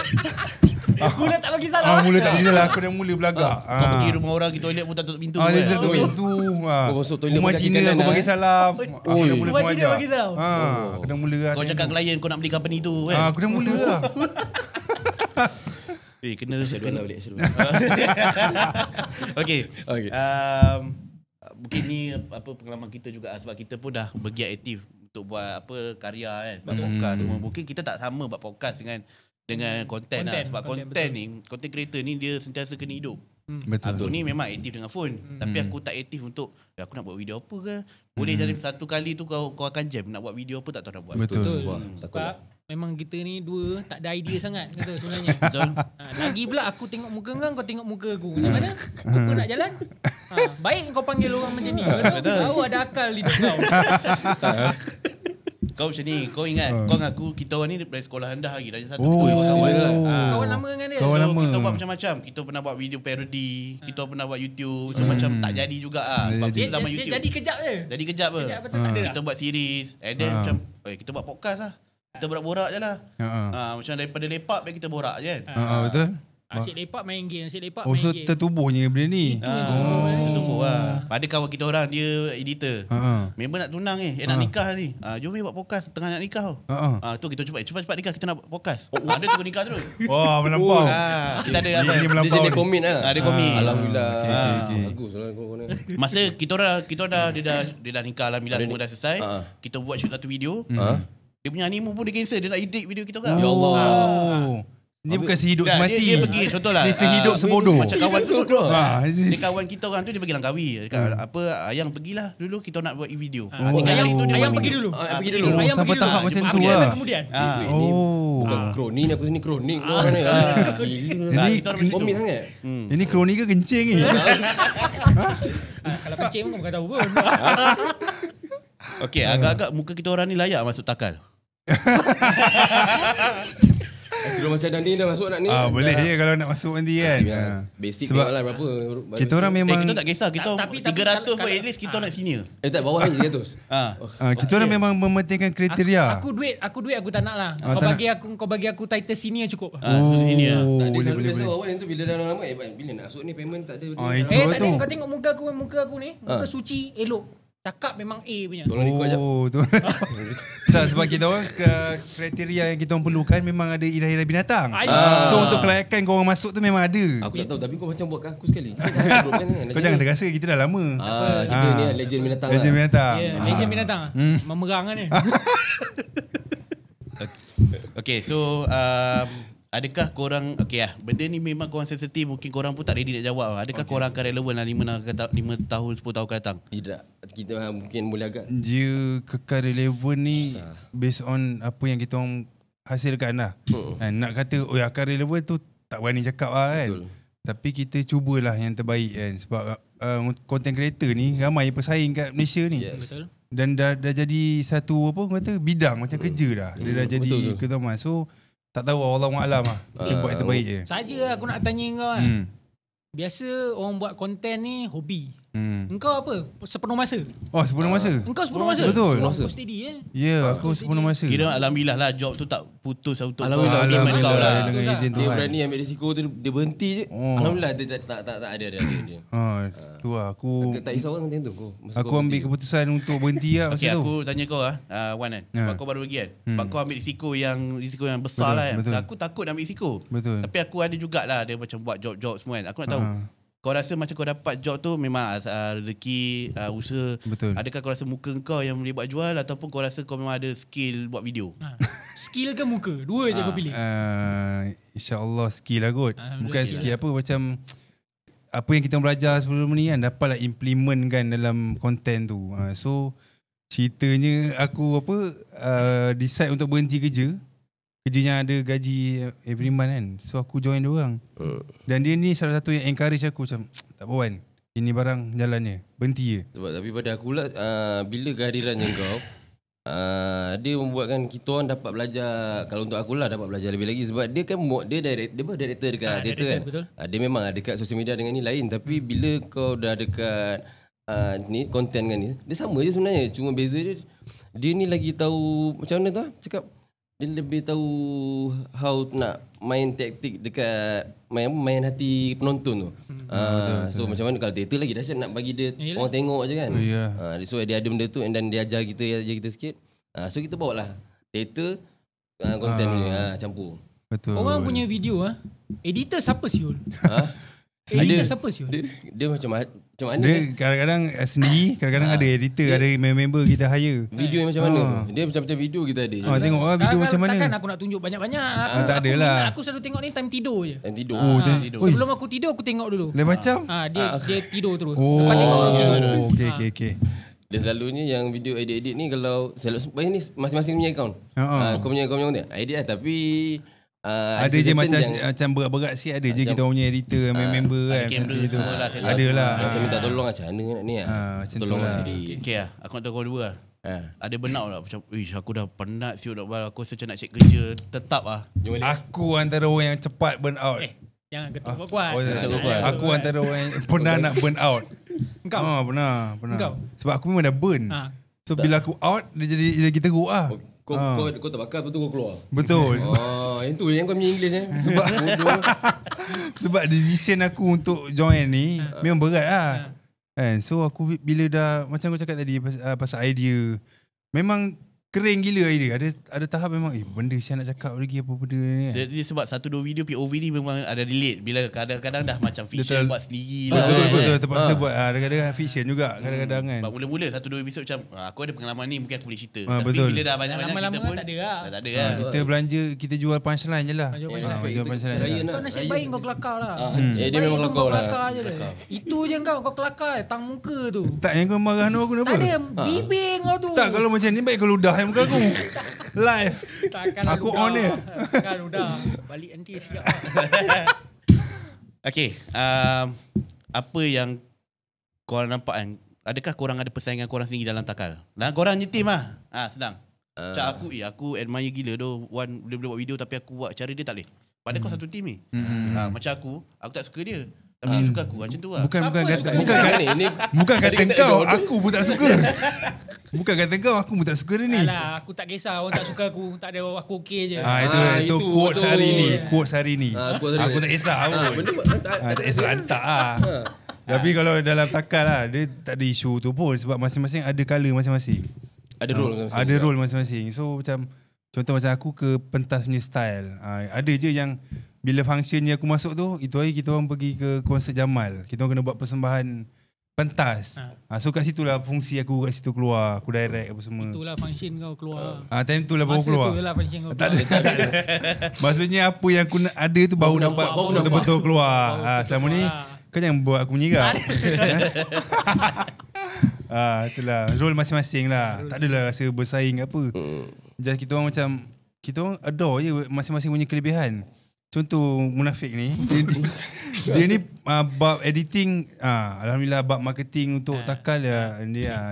Mula tak bagi salah. Mula tak bagi salam. Aku dah mula belagak. kau pergi rumah orang pergi toilet pun tak tutup pintu. Dia kan? tutup pintu. Kau masuk toilet Rumah pun kaki Cina kanan aku bagi salam. Aku dah mula Rumah Cina mengajar. bagi salam. Aku dah mula lah. Kau cakap klien kau nak beli company tu kan. Aku dah mula lah. Kena Syedullah balik. Okay. Okay. Mungkin ni pengalaman kita juga sebab kita pun dah bergiat aktif untuk buat karya kan, buat podcast semua. Mungkin kita tak sama buat podcast dengan konten lah. Sebab konten ni, content creator ni dia sentiasa kena hidup. Betul. Aku ni memang aktif dengan phone, tapi aku tak aktif untuk aku nak buat video apa ke. Boleh jadi satu kali tu kau akan jam nak buat video apa tak tahu nak buat. Betul. Sebab memang kita ni dua tak ada idea sangat kata sebenarnya. Betul. Lagi pula aku tengok muka kau tengok muka aku. Macam mana? Aku nak jalan? Baik kau panggil orang macam ni. Tahu ada akal di kau. Kau macam ni, kau ingat kau dengan aku, kita orang ni dari sekolah rendah lagi, dari satu Kawan lama dengan dia. Kawan lama. Kita buat macam-macam. Kita pernah buat video parody, kita pernah buat YouTube. So macam tak jadi juga sebab Dia, kita zaman dia YouTube. jadi kejap je. Jadi kejap apa? Kejap betul tak ada. Kita buat series, and then macam kita buat podcast lah. Kita borak-borak je lah. Macam daripada lepak baik kita borak je kan. Betul. Asyik lepak main game, asyik lepak Oh, main so game. tertubuhnya benda ni. Tunggu lah. Pada kawan kita orang, dia editor. Member nak tunang nak nikah ni. Jom buat podcast tengah nak nikah tau. Tu kita cepat nikah, kita nak buat podcast. Dia tunggu nikah terus. Wah, melampau. Kita ada apa? Ini melampau. Dia komit lah. Ada komit. Alhamdulillah. Okay. Bagus lah kau ni. Masa kita orang dia dah nikah, alhamdulillah semua dah selesai. Kita buat shoot satu video. Dia punya honeymoon pun dia cancel. Dia nak edit video kita kan. Ya Allah. Dia bukan sehidup Dah, semati. dia pergi contohlah. Dia sehidup sebodoh. Macam kawan sebodoh. This Dia kawan kita orang tu dia pergi Langkawi. Ayang pergilah dulu kita nak buat video. Ayam pergi dulu. Pergi dulu. Ayam sampai pergi dulu. tahap macam tu Ambil lah. kemudian. Bukan kronik ni, aku sini kronik kau ni. Ini kita orang macam Komit tu. sangat. Ini kronik ke kencing ni? Kalau kencing pun kau bukan tahu pun. Okey, agak-agak muka kita orang ni layak masuk takal. Kalau macam Dani dah masuk nak ni. Boleh je kalau nak masuk nanti kan. Basic Sebab lah berapa. kita orang memang kita tak kisah. Kita Tapi 300 pun kalau- at least kita nak senior. tak bawah ni 300. kita orang memang mementingkan kriteria. Aku duit aku tak nak lah. tak Kau bagi aku title senior cukup. Senior. Tak ada boleh, selalu boleh, biasa boleh. awal yang tu bila dah lama bila nak masuk ni payment tak ada. Itu Tak tu. ada, kau tengok muka aku ni. Muka suci, elok. Cakap memang A punya. Tolong record jap. Tu. Tak, sebab kita orang kriteria yang kita orang perlukan memang ada irah-irah binatang. So untuk kelayakan kau orang masuk tu memang ada. Aku tak tahu tapi kau macam buat kat aku sekali. Kau Kau jangan terasa kita dah lama. kita ni legend binatang. Legend binatang. Ya, legend binatang. Memerang kan ni. Okay, so adakah korang benda ni memang korang sensitif, mungkin korang pun tak ready nak jawab. Adakah korang akan relevan lah 5 tahun 10 tahun akan datang? Tidak. Kita mungkin boleh agak Dia kekal relevan ni based on apa yang kita orang hasilkan lah. Nak kata akan relevan tu tak berani cakap lah kan. Betul. Tapi kita cubalah yang terbaik kan. Sebab content creator ni ramai pesaing kat Malaysia ni. Yes. Betul. Dan dah jadi satu kata bidang macam kerja dah. Dia dah jadi betul. kita tahu. So tak tahu Wallahualam lah. Kita buat yang terbaik je. Saja aku nak tanya kau kan. Biasa orang buat konten ni hobi. Engkau apa? Sepenuh masa. Oh, sepenuh masa. Engkau sepenuh masa. Betul. Kau steady Ya, aku sepenuh masa. Kira alhamdulillah lah job tu tak putus untuk Alhamdulillah, kau Alhamdulillah lah. dengan izin dia Tuhan. berani ambil risiko tu dia berhenti je. Alhamdulillah dia tak ada dia. Tu lah aku Tak risau orang macam tu kau. Masa aku kau ambil berhenti. keputusan untuk berhenti lah Okay, masa tu. aku tanya kau Wan kan. Sebab kau baru pergi kan. Sebab kau ambil risiko yang besar Betul, lah kan. betul. Aku takut nak ambil risiko. Betul. Tapi aku ada jugalah dia macam buat job-job semua kan. Aku nak tahu. Kau rasa macam kau dapat job tu memang rezeki, usaha. Betul. Adakah kau rasa muka kau yang boleh buat jual ataupun kau rasa kau memang ada skill buat video? Skill ke muka? Dua je kau pilih. InsyaAllah skill lah kot. Alhamdulillah, Bukan skill apa macam apa yang kita belajar sebelum ni kan dapatlah implementkan dalam konten tu. So ceritanya aku decide untuk berhenti kerja. Kerja yang ada gaji every month kan. So aku join dia orang. Dan dia ni salah satu yang encourage aku macam tak apa Wan, ini barang jalannya. Berhenti je. Sebab tapi pada aku lah bila kehadirannya kau dia membuatkan kita orang dapat belajar. Kalau untuk aku lah dapat belajar lebih lagi sebab dia kan dia director dekat theater kan. Betul. Dia memang dekat sosial media dengan ni lain tapi bila kau dah dekat ni konten kan ni dia sama je sebenarnya cuma beza dia ni lagi tahu macam mana tu cakap dia lebih tahu how nak main taktik dekat main hati penonton tu. So macam mana kalau theater lagi dahsyat nak bagi dia orang tengok je kan. So dia ada benda tu and then dia ajar kita sikit. So kita bawa lah theater konten ni campur. Betul. Orang punya video editor siapa siul? Editor siapa siul? Dia macam mana? Dia kadang-kadang sendiri, kadang-kadang ada editor, ada member kita hire. Video yang macam mana tu? Dia macam video kita ada. Tengok lah video macam mana. Takkan aku nak tunjuk banyak-banyak. Tak ada lah. Aku selalu tengok ni time tidur je. Yang tidur. Sebelum aku tidur aku tengok dulu. Lain macam? Dia tidur terus. Lepas tengok Okay. Dia selalunya yang video edit-edit ni kalau ni masing-masing punya account. Kau punya edit lah tapi ada je macam berat-berat sikit ada je kita punya editor member kan. Ada lah. Macam minta tolong macam mana nak ni macam tolong tu lah. edit. Okay lah, aku nak tahu kau dua lah. Ada burnout lah macam aku dah penat siut aku rasa macam nak cek kerja tetap lah. Aku antara orang yang cepat burn out. Jangan ketuk kuat-kuat. Aku antara orang yang pernah nak burn out. Engkau? Pernah. Engkau? Sebab aku memang dah burn. So bila aku out dia jadi lagi teruk lah. Kau tak bakal betul kau keluar. Betul. Yang tu yang kau punya English Sebab decision aku untuk join ni memang berat lah. So aku bila dah macam aku cakap tadi pasal idea, memang kering gila idea. Ada tahap memang benda saya nak cakap lagi apa benda ni kan. Jadi sebab 1-2 video POV ni memang ada relate bila kadang-kadang dah macam fiction buat sendiri lah. Betul terpaksa buat kadang-kadang fiction juga kadang-kadang kan. Sebab mula-mula 1-2 episod macam aku ada pengalaman ni mungkin aku boleh cerita. Tapi betul. bila dah banyak-banyak Lama-lama kita pun tak ada lah. tak ada lah. Kita belanja, kita jual punchline je lah. Jual punchline je lah. Kau nasib baik kau kelakar lah. Dia memang kelakar lah. Kelakar je lah. Itu je kau kelakar. Tang muka tu. Tak, yang kau marah aku kenapa? Tak ada. Bibir kau tu. Tak, kalau macam ni baik kau ludah yang muka aku. Live. Takkan Aku ludah. on dia. Takkan ludah. Balik nanti siap. Okay, apa yang korang nampak kan? Adakah korang ada persaingan korang sendiri dalam takal? Dan korang nyetim lah. Senang. Macam aku admire gila tu. Wan dia boleh buat video tapi aku buat cara dia tak boleh. Padahal kau satu team ni. Macam aku tak suka dia. Tapi dia suka aku. Macam tu lah. Bukan Bukan kata kau, aku pun tak suka. Bukan kata kau, aku pun tak suka dia ni. Alah, aku tak kisah orang tak suka aku. Tak ada, aku okey je. Itu quotes hari ni. Quotes hari ni. quotes hari Aku ni. tak kisah pun. Benda Tak kisah hantar lah. Tapi kalau dalam takal lah, dia tak ada isu tu pun. Sebab masing-masing ada colour masing-masing. ada role masing-masing. Ada role masing-masing. So macam, contoh macam aku ke pentas punya style. Ada je yang bila function ni aku masuk tu, itu hari kita orang pergi ke konsert Jamal. Kita orang kena buat persembahan pentas. So kat situ lah fungsi aku kat situ keluar. Aku direct apa semua. Itulah function kau keluar. Time tu lah baru Masa keluar. tu lah function kau Tak keluar. ada. Maksudnya apa yang aku ada tu baru dapat betul-betul keluar. Selama ni kau jangan buat aku menyerap. Itulah role masing-masing lah. Tak adalah rasa bersaing apa. Just kita orang macam kita orang adore je masing-masing punya kelebihan. Contoh Munafik ni dia ni bab editing alhamdulillah, bab marketing untuk takal dia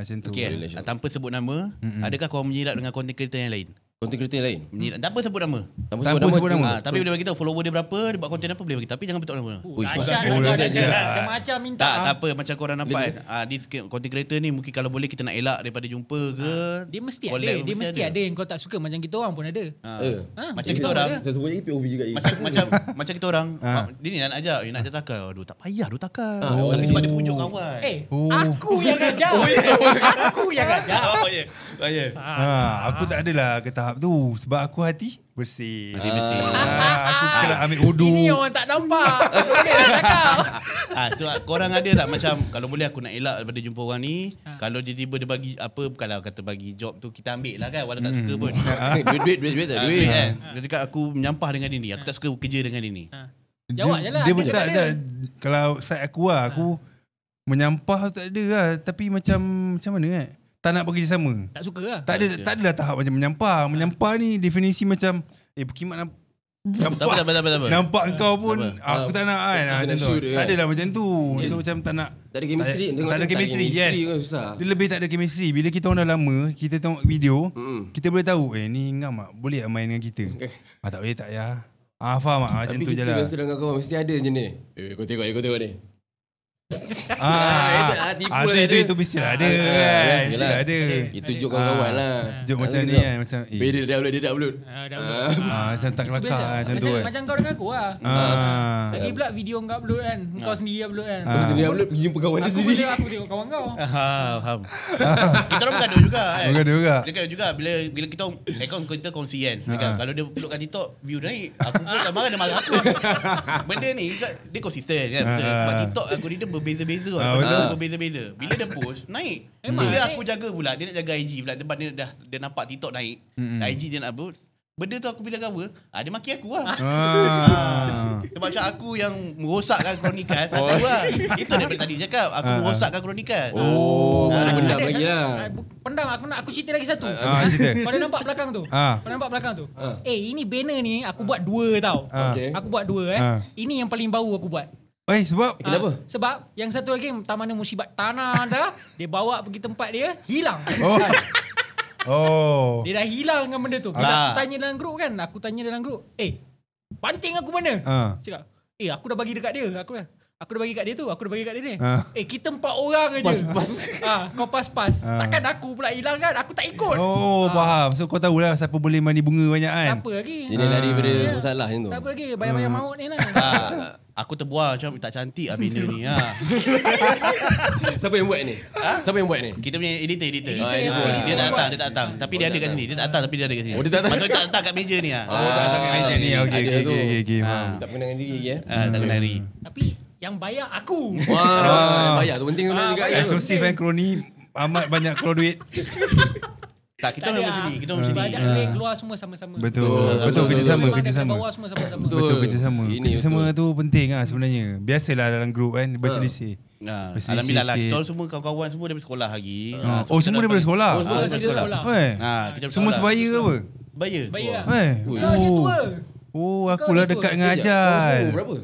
macam tu. Okay, tanpa sebut nama, adakah kau menyirat dengan content creator yang lain? Content creator yang lain. Menyirat tanpa sebut nama. Tanpa sebut nama. Tapi boleh bagi tahu follower dia berapa, dia buat konten apa boleh bagi. Tapi jangan beritahu nama. Macam-macam minta. Tak apa macam korang nampak kan. This content creator ni mungkin kalau boleh kita nak elak daripada jumpa ke. Dia mesti ada. collab Dia mesti ada yang kau tak suka. Macam kita orang pun ada. Macam kita orang. Saya sebut lagi POV juga. Macam kita orang. Dia ni nak ajak, nak ajak takal. Aduh tak payah tu takal. Sebab dia pujuk kawan. Aku yang ajak. Aku yang ajak. Aku tak adalah ke tahap tu sebab aku hati bersih. Hati bersih. Aku kena ambil wudu. Ini orang tak nampak. Boleh tak cakap. Tu korang ada tak macam kalau boleh aku nak elak daripada jumpa orang ni, kalau dia tiba dia bagi apa, bukanlah kata bagi job tu kita ambil lah kan, walau tak suka pun. Duit tak duit. Kan. Dia cakap aku menyampah dengan dia ni, aku tak suka kerja dengan dia ni. Jawab je lah. Dia pun tak. Kalau side aku lah, aku menyampah tak ada lah. Tapi macam mana kan? Tak nak bekerjasama. Tak suka lah. Tak adalah tahap macam menyampah. Menyampah ni definisi macam berkhidmat nampak. Nampak kau pun aku tak nak kan. Macam tu. Tak adalah macam tu. So macam tak nak. Tak ada chemistry. Tak ada chemistry. Yes. Dia lebih tak ada chemistry. Bila kita orang dah lama, kita tengok video, kita boleh tahu ni ngam tak boleh main dengan kita. Tak boleh tak ya. Faham tak? Macam tu je lah. Tapi kita biasa dengan kau mesti ada je ni. Kau tengok ni. Itu mestilah ada kan. Mestilah ada. Itu joke kawan-kawan lah. Joke macam ni kan. Macam Dia dah upload. macam tak kelakar macam tu kan. Macam kau dengan aku lah. Lagi pula video kau upload kan. Kau sendiri upload kan. Dia upload pergi jumpa kawan dia sendiri. Aku tengok kawan kau. Faham. Kita orang bergaduh juga kan. Bergaduh juga. Dia kata juga bila kita account kita kongsi kan. Kalau dia upload kat TikTok view dia naik, aku pun tak marah, dia marah aku. Benda ni dia konsisten kan. Sebab TikTok algoritma berbeza-beza berbeza-beza. Bila dia post naik. Bila aku jaga pula, dia nak jaga IG pula sebab dia nampak TikTok naik. IG dia nak upload. Benda tu aku bila cover, dia maki aku lah. Sebab macam aku yang merosakkan Kronikas. Satu lah. Itu daripada tadi cakap. Aku merosakkan Kronikas. Ada bendam lagi lah. Pendam, aku cerita lagi satu. Cerita. Kau dah nampak belakang tu? Kau nampak belakang tu? Ini banner ni aku buat 2 tau. Aku buat 2 Ini yang paling bau aku buat. Sebab Kenapa? Sebab yang satu lagi Taman Musibat Tanah dah. Dia bawa pergi tempat dia, hilang. Dia dah hilang dengan benda tu. Bila aku tanya dalam grup kan, pancing aku mana? Cakap, aku dah bagi dekat dia. Aku dah bagi kat dia tu. Aku dah bagi kat dia ni. Kita 4 orang aja. Pas. Kau pas. Takkan aku pula hilang kan? Aku tak ikut. Faham. So kau tahulah siapa boleh mandi bunga banyak kan. Siapa lagi? Jadi lari pada masalah macam tu. Siapa lagi? Bayar-bayar maut ni lah. Aku terbual macam tak cantik benda ni. Siapa yang buat ni? Siapa yang buat ni? Kita punya editor. Dia Dia tak datang. Tapi dia ada kat sini. Dia tak datang tapi dia ada kat sini. Dia tak datang. Maksudnya tak datang kat meja ni. Tak datang kat meja ni. Okey. Tak kenangan diri lagi Tak kena hari. Tapi yang bayar aku. Bayar tu penting sebenarnya juga. Eksklusif kan Kroni. Amat banyak keluar duit. Tak, kita orang macam ni. Kita orang macam ni. Banyak duit keluar semua sama-sama. Betul kerjasama. Bawah semua sama-sama. Betul kerjasama. Ini Kerjasama tu penting lah sebenarnya. Biasalah dalam grup kan berselisih. Alhamdulillah lah. Kita orang semua kawan-kawan semua daripada sekolah lagi. Semua daripada sekolah. Semua dari sekolah. Semua sebaya ke apa? Bayar. Bayar. Kau dia tua. akulah dekat dengan Ajal. Berapa?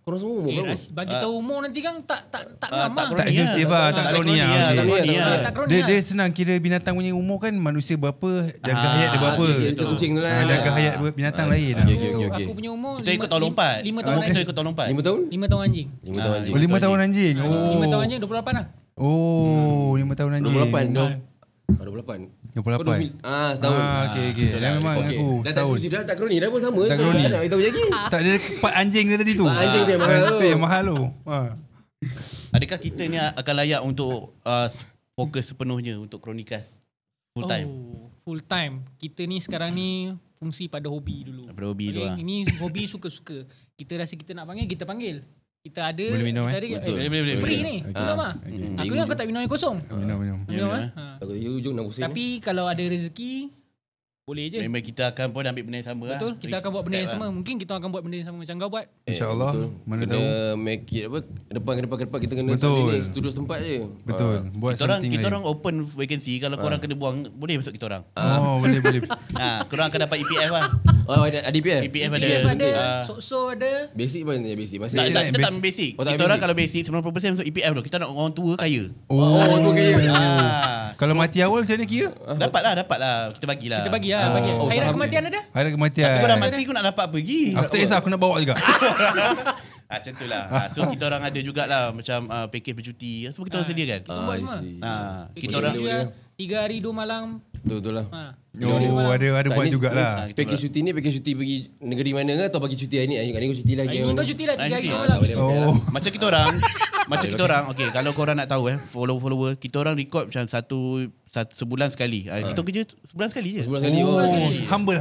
Korang semua umur berapa? Bagi tahu umur nanti kan tak ngam lah. Tak eksklusif lah, tak kroni lah. Tak kroni lah. Dia senang kira binatang punya umur kan, manusia berapa, jangka hayat dia berapa. Macam kucing tu lah. Jangka hayat binatang lain. Okey. Aku punya umur Kita ikut tahun lompat. 5 tahun. Kita ikut tahun lompat. 5 tahun? 5 tahun anjing. 5 tahun anjing. 5 tahun anjing. 5 tahun anjing 28 lah. 5 tahun anjing. 28. 28. Setahun. Okey. Memang aku Dah tak setahun. eksklusif dah, tak kroni dah pun sama. Tak kroni. Tak tahu lagi. Tak ada part anjing dia tadi tu. Anjing tu yang mahal tu. Itu yang mahal tu. Adakah kita ni akan layak untuk fokus sepenuhnya untuk Chroniecast full time? Full time. Kita ni sekarang ni fungsi pada hobi dulu. Pada hobi dulu lah. Ini hobi suka-suka. Kita rasa kita nak panggil, kita panggil. Kita ada. Boleh minum, kita ada, Boleh. free ni. Minum lah. Aku ni aku tak minum air kosong. Minum. Minum lah. Takut ujung nak pusing. Tapi kalau ada rezeki, boleh je. Memang kita akan pun ambil benda yang sama lah. Betul. Kita akan buat benda yang sama. Mungkin kita akan buat benda yang sama macam kau buat. InsyaAllah. Mana kena tahu. make it apa, ke depan kita kena Betul. cari studio setempat je. Betul. Buat something Kita lain. orang open vacancy. Kalau korang kena buang, boleh masuk kita orang. Boleh. Korang akan dapat EPF lah. Ada DPF? EPF PF ada. ada, so ada. Basic pun je basic. Masih Tak, kita tak ambil basic. Oh, tak Kita orang basic. kalau basic 90% masuk EPF tu. Kita nak orang tua kaya. tu kaya. Kalau mati awal macam mana kira? Dapat lah. Kita bagilah. Kita bagi lah. Akhirat kematian ada? Hari kematian. Kau dah mati, kau nak dapat apa lagi? Aku tak kisah, aku nak bawa juga. Macam tu lah. So kita orang ada jugalah macam package bercuti. Semua kita orang sediakan. Buat semua. Kita orang 3 hari 2 malam. Betul lah. Ada buat jugalah. Package cuti ni package cuti pergi negeri mana ke atau bagi cuti hari ni? Hari ni kau cuti lagi. Hari ni kau cuti lah 3 hari 2 Ah, malam. Macam kita orang, okay, kalau korang nak tahu follower kita orang record macam satu sebulan sekali. Kita kerja sebulan sekali je. Sebulan sekali. Humble.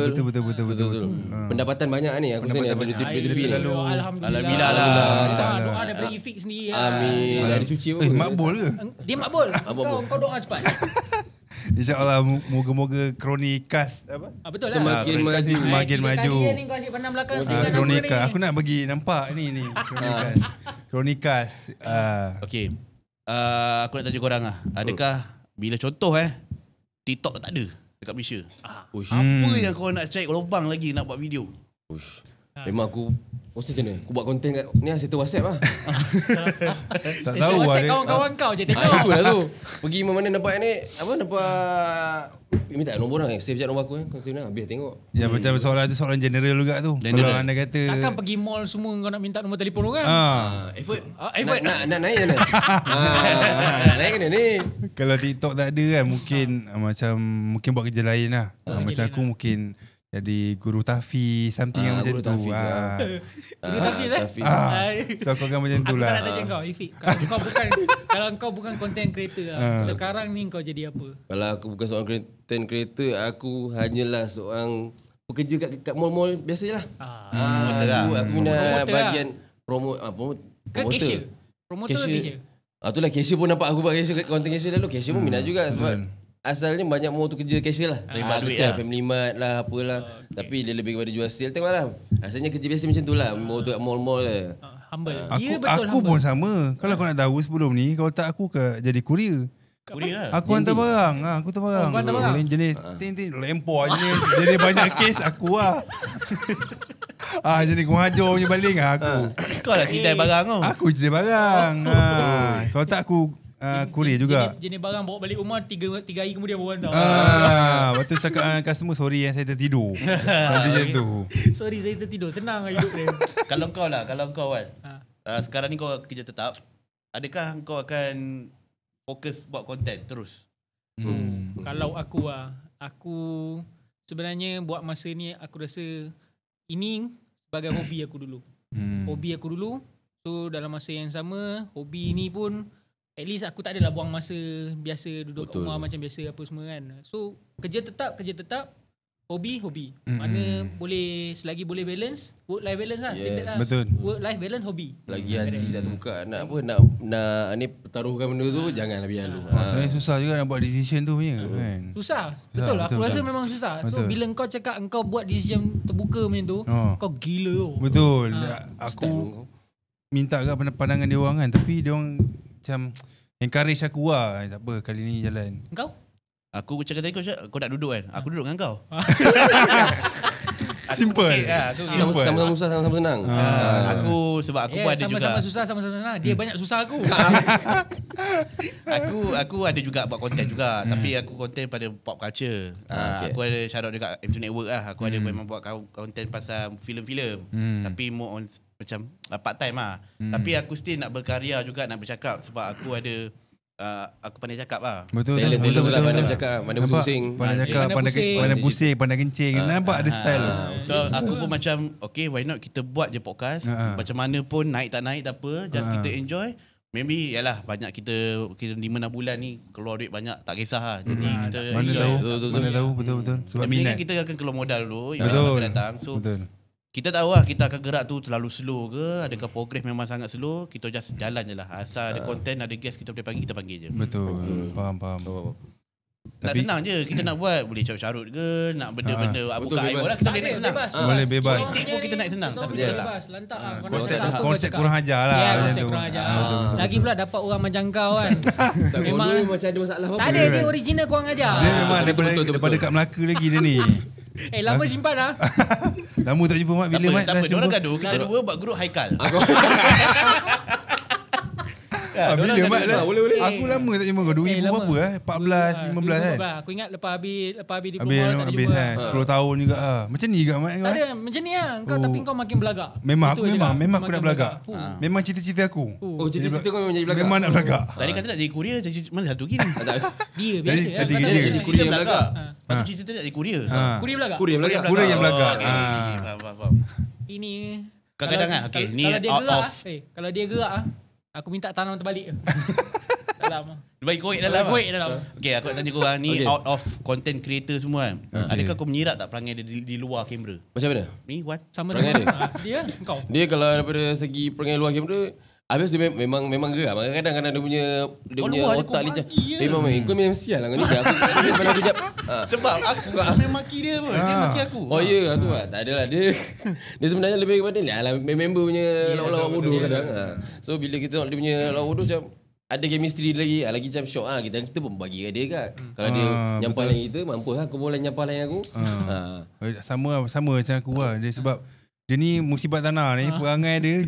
Betul. Pendapatan banyak ni aku rasa ni. Pendapatan lalu. Alhamdulillah lah. Doa daripada Ifik sendiri lah. Amin. Ada cuci apa? Makbul ke? Dia makbul. Kau doa cepat. InsyaAllah moga-moga Chroniecast apa? Betul lah. Semakin maju. Semakin maju. Ni kau asyik pandang belakang. Chroniecast. Aku nak bagi nampak ni. Chroniecast. Okay. Aku nak tanya korang lah. Adakah bila contoh TikTok tak ada dekat Malaysia. Apa yang korang nak cari lubang lagi nak buat video? Memang aku macam mana? Aku buat konten kat ni settle WhatsApp lah. Tak tahu WhatsApp ada. kawan-kawan kau je tengok. Itulah tu. Pergi mana nampak ni nampak minta nombor orang, save je nombor aku kau save habis tengok. Ya macam soalan tu soalan general juga tu. Kalau anda kata Takkan pergi mall semua kau nak minta nombor telefon orang. Effort. Effort. Nak naik mana? Naik kena ni. kalau TikTok tak ada kan mungkin buat kerja lain lah. Macam aku mungkin jadi guru tahfiz something yang macam guru tu. tahfiz, Guru tahfiz So aku akan macam tu Aku tak nak lah. tanya kau Ifik. Kalau kau bukan content creator sekarang ni kau jadi apa? Kalau aku bukan seorang content creator, aku hanyalah seorang pekerja kat mall-mall biasa je lah. Aku minat bahagian promote Ke cashier? Promoter ke cashier? Itulah cashier pun nampak aku buat cashier, content cashier lalu. Cashier pun minat juga sebab asalnya banyak mau tu kerja cashier lah. Terima duit lah. Family Mart lah apalah. Tapi dia lebih kepada jual sale. Tengoklah. Asalnya kerja biasa macam tu lah. Mau tu kat mall-mall je. Humble. Aku pun sama. Kalau kau nak tahu sebelum ni kalau tak aku jadi courier. Aku hantar barang. Aku hantar barang. Kau hantar barang? Lain jenis lempor jenis. Jadi banyak kes aku lah. Jadi kau hajar punya baling aku. Kau lah sidai barang kau. Aku je barang. Kalau tak aku courier juga. Jenis barang bawa balik rumah 3 hari kemudian baru hantar. Lepas tu cakap customer sorry yang saya tertidur. Macam tu. Sorry saya tertidur. Senang lah hidup dia. Kalau kau kan. Sekarang ni kau kerja tetap. Adakah kau akan fokus buat konten terus? Kalau aku sebenarnya buat masa ni aku rasa ini sebagai hobi aku dulu. Hobi aku dulu. So dalam masa yang sama, hobi ni pun at least aku tak adalah buang masa biasa duduk kat rumah macam biasa apa semua kan. So kerja tetap, hobi. Mana boleh selagi boleh balance, work life balance lah, standard lah. Betul. Work life balance hobi. Lagi hati dah terbuka nak ni pertaruhkan benda tu janganlah biar lu. Sebenarnya susah juga nak buat decision tu punya kan. Susah. Betul. Aku rasa memang susah. So bila kau cakap kau buat decision terbuka macam tu, kau gila tu. Betul. Aku minta agak pandangan dia orang kan, tapi dia orang macam encourage aku lah. Tak apa, kali ni jalan. Kau? Aku cakap tadi kau nak duduk kan. Aku duduk dengan kau. Simple. Aku Sama-sama susah, sama-sama senang. Aku sebab aku pun ada juga. Sama-sama susah, sama-sama senang. Dia banyak susah aku. Aku ada juga buat konten juga, tapi aku konten pada pop culture. Aku ada shout out dekat M2 Network lah. Aku ada memang buat konten pasal filem-filem, tapi more on macam part time lah. Tapi aku still nak berkarya juga, nak bercakap sebab aku ada aku pandai cakap lah. Betul. Pandai bercakap, pandai pusing. Pandai cakap, pandai pusing, pandai kencing. Nampak ada style tu. So aku pun macam okay, why not kita buat je podcast. Macam mana pun naik tak naik tak apa, just kita enjoy. Maybe yalah banyak kita 5-6 bulan ni keluar duit banyak tak kisah lah. Jadi kita Mana enjoy. tahu, mana tahu betul. Sebab Yang penting minat. kan kita akan keluar modal dulu yang Betul. akan datang. So Betul. kita tahu lah kita akan gerak tu terlalu slow ke, adakah progress memang sangat slow, kita just jalan je lah. Asal ada konten, ada guest kita boleh panggil, kita panggil je. Betul. Faham. Tak senang je kita nak buat, boleh carut-carut ke, nak benda-benda buka air lah, kita boleh naik senang. Boleh bebas. Politik pun kita naik senang. Tapi Betul, tak. bebas. Lantak lah. Kau nak Konsep cakap apa, konsep cakap. kurang ajar lah Ya, macam konsep tu. kurang ajar. Betul. Lagi pula dapat orang macam kau kan. Memang Memang macam ada masalah apa. tak ada, dia original kurang ajar. Dia memang betul. daripada kat Melaka lagi dia ni. Lama simpan lah. Lama tak jumpa Mat. Tak Bila apa, Mat tak apa. last Diorang jumpa? gaduh, kita dua buat grup Haikal. Bila Mat lah. Boleh. Aku lama tak jumpa kau. 2000 lama. berapa 14, 15 kan? Aku ingat lepas habis diploma Habis kan 10 tahun juga ah. Macam ni juga Mat. Tak ada, macam ni lah. Kau tapi kau makin belagak. Memang Itu aku je memang lah. memang aku nak Makin belagak. Memang cita-cita aku. Oh, cita-cita kau memang jadi belakang. Memang nak belagak. Tadi kata nak jadi kurier, mana satu gini? Dia Tadi biasa. tadi lah. kerja. Jadi kurier yang belagak. Aku cerita nak jadi kurier. Kurier belagak. Kurier belakang. Kurier yang belagak. Faham. Ini Kadang-kadang kan, okay, ni kalau dia out gerak, of. kalau dia gerak aku minta tanam terbalik. Dalam. Bagi koik dalam. Koik dalam. Okay, aku nak tanya korang ni Okay. out of content creator semua kan. Adakah kau menyirat tak perangai dia di luar kamera? Macam mana? Ni what? Sama Perangai dia kau. Dia kalau daripada segi perangai luar kamera, habis dia memang gerak. Kadang-kadang dia punya luar je otak kau licah. maki je. Kau memang sial lah kau ni. Aku pada aku jap. Sebab aku main maki dia pun. Dia maki aku. Oh ya, tu lah. Tak adalah dia. Dia sebenarnya lebih kepada ni lah, member punya lawak-lawak bodoh kadang. So bila kita tengok dia punya lawak bodoh macam ada chemistry lagi macam shock lah. Kita pun bagi kat dia kan. Kalau dia nyampah lain kita, mampu lah kau boleh nyampah lain aku. Sama macam aku lah. Dia sebab dia ni musibat tanah ni. Perangai dia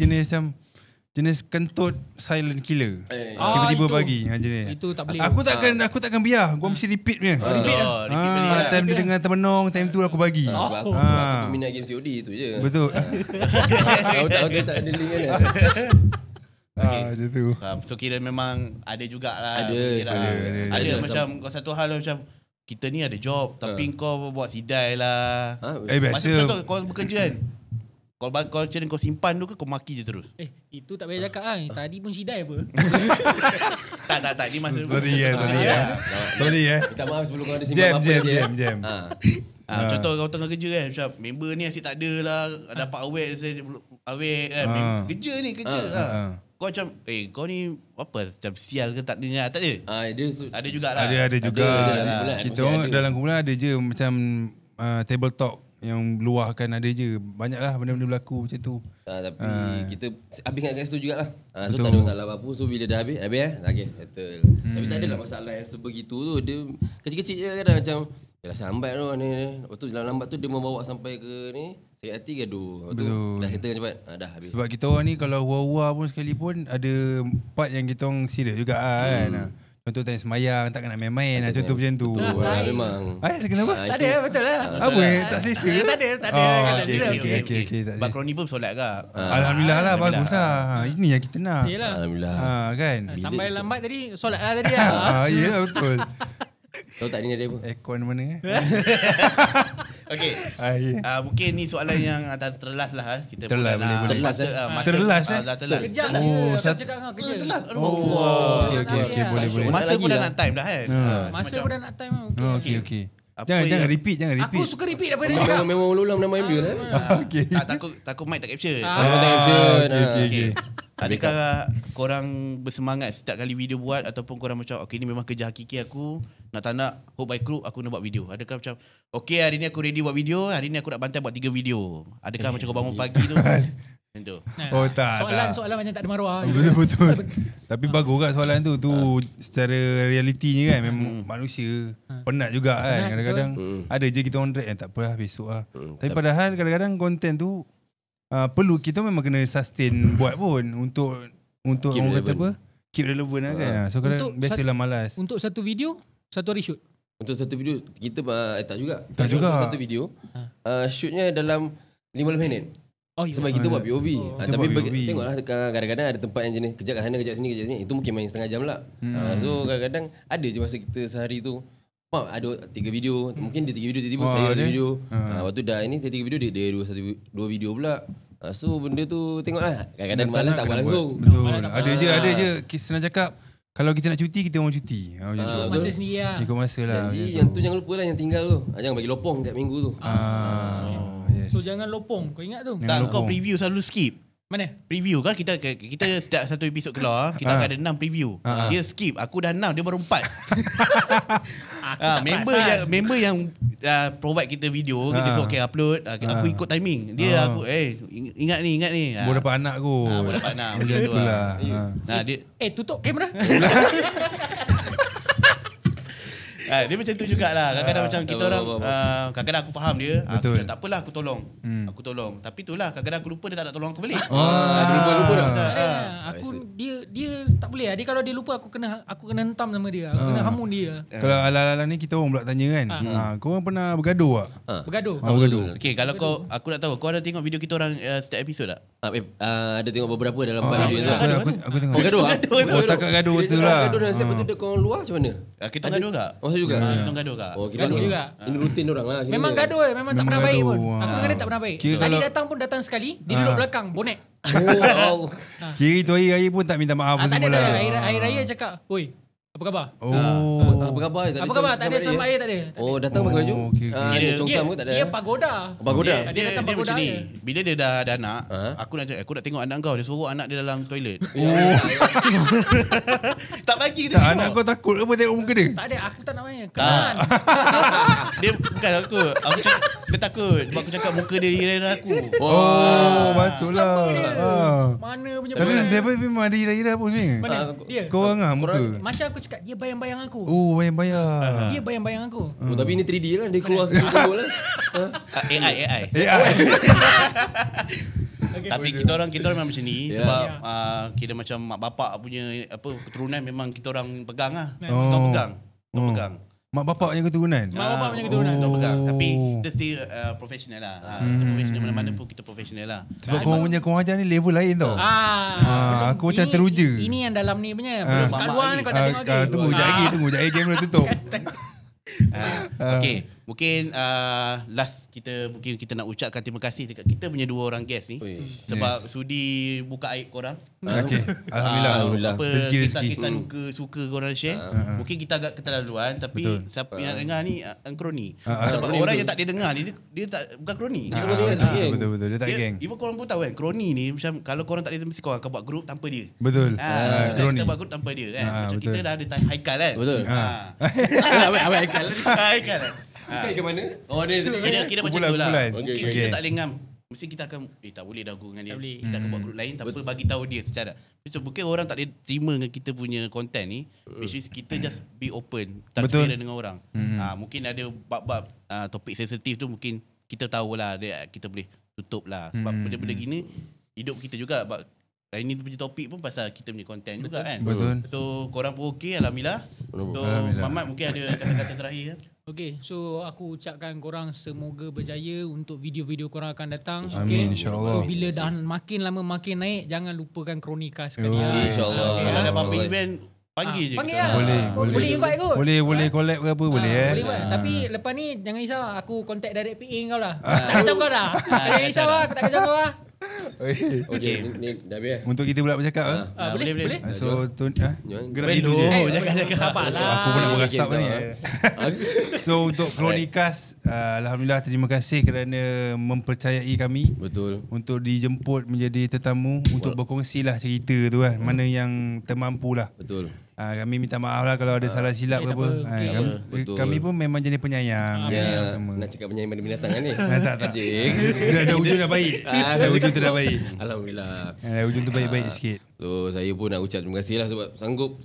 jenis kentut silent killer. Tiba-tiba itu. bagi jenis. Itu tak boleh. Aku takkan biar. Gua mesti repeat punya. Repeat balik lah. Time dia tengah termenung, time tu aku bagi. Sebab aku minat game COD tu je. Betul. Aku tak ada link kan. Macam tu. So kira memang ada jugalah. Ada. Ada macam kau satu hal macam kita ni ada job tapi kau buat sidai lah. Biasa. Masa kau bekerja kan. Kau macam kau simpan tu ke kau maki je terus? Itu tak payah cakap kan. Tadi pun sidai apa? Tak. Ni masa Sorry Minta maaf sebelum kau ada simpan apa-apa Jam. contoh kau tengah kerja kan macam member ni asyik tak ada lah dapat awet kan kerja kau macam kau ni apa macam sial ke tak dengar tak ada ada jugalah Ada juga. Ada. Kita orang dalam kumpulan ada je macam table talk yang luahkan ada je. Banyaklah benda-benda berlaku macam tu. Tapi kita habis kat situ jugalah. So tak ada masalah apa-apa. So bila dah habis okay, settle. Tapi tak adalah masalah yang sebegitu tu. Dia kecil-kecil je kadang macam dah sampai tu ni. Lepas tu dalam lambat tu dia membawa sampai ke ni. Sakit hati gaduh. Lepas tu dah settle cepat. Dah habis. Sebab kita orang ni kalau war-war pun sekalipun ada part yang kita orang serius juga kan. Contoh time semayang takkan nak main-main lah. Contoh macam tu. Memang. Kenapa? Tak ada, betul lah. Apa tak selesa? Tak ada. Okay. Background ni pun solat ke? Alhamdulillah lah, bagus lah. Ini yang kita nak. Yelah. Alhamdulillah. Kan? Sampai lambat tadi, solat lah tadi lah. Yelah betul. Tahu tak ni ada apa? Aircon mana Okay. Mungkin ni soalan yang terlas lah. Kita Terlas, boleh. Terlas Dah telas? Kejap lah dia. Aku cakap kau kerja. Terlas. Okay, boleh. Masa pun dah nak time dah kan. Masa pun dah nak time. Okay. Jangan repeat. Aku suka repeat apa dia cakap. Memang ulang nama MU lah. Okay. Takut mic tak capture. Okay. Adakah korang bersemangat setiap kali video buat ataupun korang macam okay ni memang kerja hakiki aku nak tak nak hope by group aku nak buat video? Adakah macam okay hari ni aku ready buat video, hari ni aku nak bantai buat 3 video? Adakah macam kau bangun pagi tu Macam tu. Oh tak. Soalan macam tak ada maruah. Betul. Tapi bagus kat soalan tu. Tu secara realitinya kan memang manusia penat juga kan. Penat, Kadang-kadang ada je kita on track tak apalah besok lah. Tapi padahal kadang-kadang konten tu perlu kita memang kena sustain buat pun untuk Keep orang kata relevant. apa? Keep relevant lah kan. So kadang biasalah malas. Untuk satu video, satu hari shoot. Untuk satu video kita tak juga. Tak juga. Untuk satu video shootnya dalam 15 minit. Oh, ya. Sebab kita buat POV. Kita Tapi buat POV. tengoklah kadang-kadang ada tempat yang jenis kejap kat sana, kejap sini, kejap sini. Itu mungkin main setengah jam lah. So kadang-kadang ada je masa kita sehari tu ada 3 video. Mungkin dia 3 video, tiba-tiba saya ada video. Lepas tu dah ini saya 3 video, dia 2 video pula. So benda tu tengoklah. Kadang-kadang malas tak buat langsung. Betul. Ada je senang cakap kalau kita nak cuti kita orang cuti. Macam tu. Masa sendiri lah. Ikut masa lah. Janji yang tu jangan lupa lah yang tinggal tu. Jangan bagi lopong kat minggu tu. Yes. So jangan lopong. Kau ingat tu? Tak, kau lopong. preview selalu skip. Mana? Preview kan kita setiap satu episod keluar kita akan ada 6 preview. Dia skip, aku dah 6 dia baru 4. Aku tak Member yang provide kita video, kita suruh okay upload, aku ikut timing. Dia aku ingat ni. Baru dapat anak kot. Baru dapat anak. Macam Macam tu itulah. Nah, dia tutup kamera. dia macam tu jugalah. Kadang-kadang macam kita orang kadang-kadang aku faham dia. Aku Betul. cakap, tak apalah aku tolong. Aku tolong. Tapi itulah kadang-kadang aku lupa dia tak nak tolong aku balik. Lupa dah. Aku dia tak boleh lah. Dia kalau dia lupa aku kena hentam sama dia. Aku kena hamun dia. Kalau ala-ala ni kita orang pula tanya kan. Kau orang pernah bergaduh tak? Bergaduh. Bergaduh. Okay, kalau aku nak tahu, kau ada tengok video kita orang setiap episod tak? Ada tengok beberapa dalam 4 video tu. Aku tengok. Oh gaduh ah? Oh takut gaduh betul lah. Gaduh dan set betul dia korang luar macam mana? Kita gaduh tak? Masa juga? Kita gaduh tak? Oh, kita Gaduh juga. Ini rutin orang lah. Memang gaduh memang tak Memang pernah baik gaduh. pun. Aku dengan dia tak pernah baik. Kira Tadi kalau- datang pun datang sekali, dia duduk belakang, bonek. Oh, Kira itu hari-hari pun tak minta maaf Tak semua ada, lah. Hari raya cakap, "Oi, apa khabar?" Oh. apa khabar? Apa khabar? Tak ada selamat raya, tak ada. Oh, datang pakai baju? okey, okey. Dia congsam ke tak ada? Dia pagoda. Pagoda? Dia datang Dia pagoda macam ni. je. Bila dia dah ada anak, aku nak tengok anak kau. Dia suruh anak dia dalam toilet. Tak bagi kita Tak, tengok. anak kau takut apa tengok muka dia? Tak ada, aku tak nak main. Tak. Kenangan. Dia bukan aku cakap, dia takut sebab aku cakap muka dia ira aku. Oh, betul lah. Sama dia. Ah. Mana punya Tapi bayang? tapi memang ada ira-ira pun sebenarnya. Mana? Dia. Kau orang lah muka. Macam aku cakap, dia bayang-bayang aku. Oh, bayang-bayang. Dia bayang-bayang aku. Oh, tapi ini 3D lah. Dia keluar sendiri lah. AI. Tapi kita orang memang macam ni sebab kita macam mak bapak punya keturunan memang kita orang pegang lah. Kita orang pegang. Mak bapak yang keturunan. Mak bapak punya keturunan. Kita pegang. Tapi kita still professional lah. Kita professional mana-mana pun kita professional lah. Sebab kau punya kau ajar ni level lain tau. Aku macam Ini- teruja. Ini yang dalam ni punya. Belum kat luar ni kau tak tengok lagi. Tunggu sekejap lagi kamera tutup. Okay, mungkin last kita nak ucapkan terima kasih dekat kita punya 2 orang guest ni. Sebab sudi buka aib korang. Okey. Alhamdulillah. Apa Rezeki-rezeki. kisah suka korang share. Mungkin kita agak keterlaluan tapi Betul. siapa yang nak dengar ni kroni. Sebab orang yang tak dia dengar ni dia tak bukan kroni. Betul. Dia tak geng. Even korang pun tahu kan kroni ni macam kalau korang tak ada mesti korang akan buat group tanpa dia. Betul. Kroni. Kita buat group tanpa dia kan. Macam betul. kita dah ada Haikal kan. Betul. Abang Haikal. Haikal. Haikal ke mana? Oh, dia Kira macam tu lah. Kumpulan. Mungkin Okey. kita tak boleh ngam. Mesti kita akan tak boleh dah aku dengan dia. Tak boleh. Kita akan buat grup lain tanpa bagi tahu dia secara. Macam mungkin orang tak boleh terima dengan kita punya content ni. Which is kita just be open, transparent dengan orang. Mungkin ada bab-bab topik sensitif tu mungkin kita tahulah kita boleh tutup lah. Sebab benda-benda gini hidup kita juga. Hari ni punya topik pun pasal kita punya content juga kan. Betul. So korang pun okey, alhamdulillah. So Mamat mungkin ada kata-kata terakhir kan? Okay, so aku ucapkan korang semoga berjaya untuk video-video korang akan datang. Amin, insyaAllah. Bila dah makin lama makin naik, jangan lupakan Kronika sekali. InsyaAllah. Kalau ada apa-apa event, panggil je Panggil kita. lah. Boleh. Boleh invite kot. Boleh collab ke apa boleh Boleh buat. Tapi lepas ni jangan risau, aku contact direct PA kau lah. Tak kacau kau dah. Jangan risau lah, aku tak kacau kau lah. Okey, ni dah habis. Untuk kita pula bercakap Boleh. So gerak Bendo. tidur. Jangan. Sabarlah. Aku pun nak berasap ni. So untuk Kronikas, alhamdulillah terima kasih kerana mempercayai kami Betul. untuk dijemput menjadi tetamu untuk berkongsilah cerita tu kan. Mana yang termampu lah. Betul. Kami minta maaf lah kalau ada salah silap ke tak apa. apa. Okay. Kami pun memang jenis penyayang. Ya, Semua. nak cakap penyayang pada binatang kan ni? Tak. Anjing. Dah ujung dah baik. Dah ujung tu dah baik. Alhamdulillah. Dah ujung tu baik-baik sikit. So saya pun nak ucap terima kasih lah sebab sanggup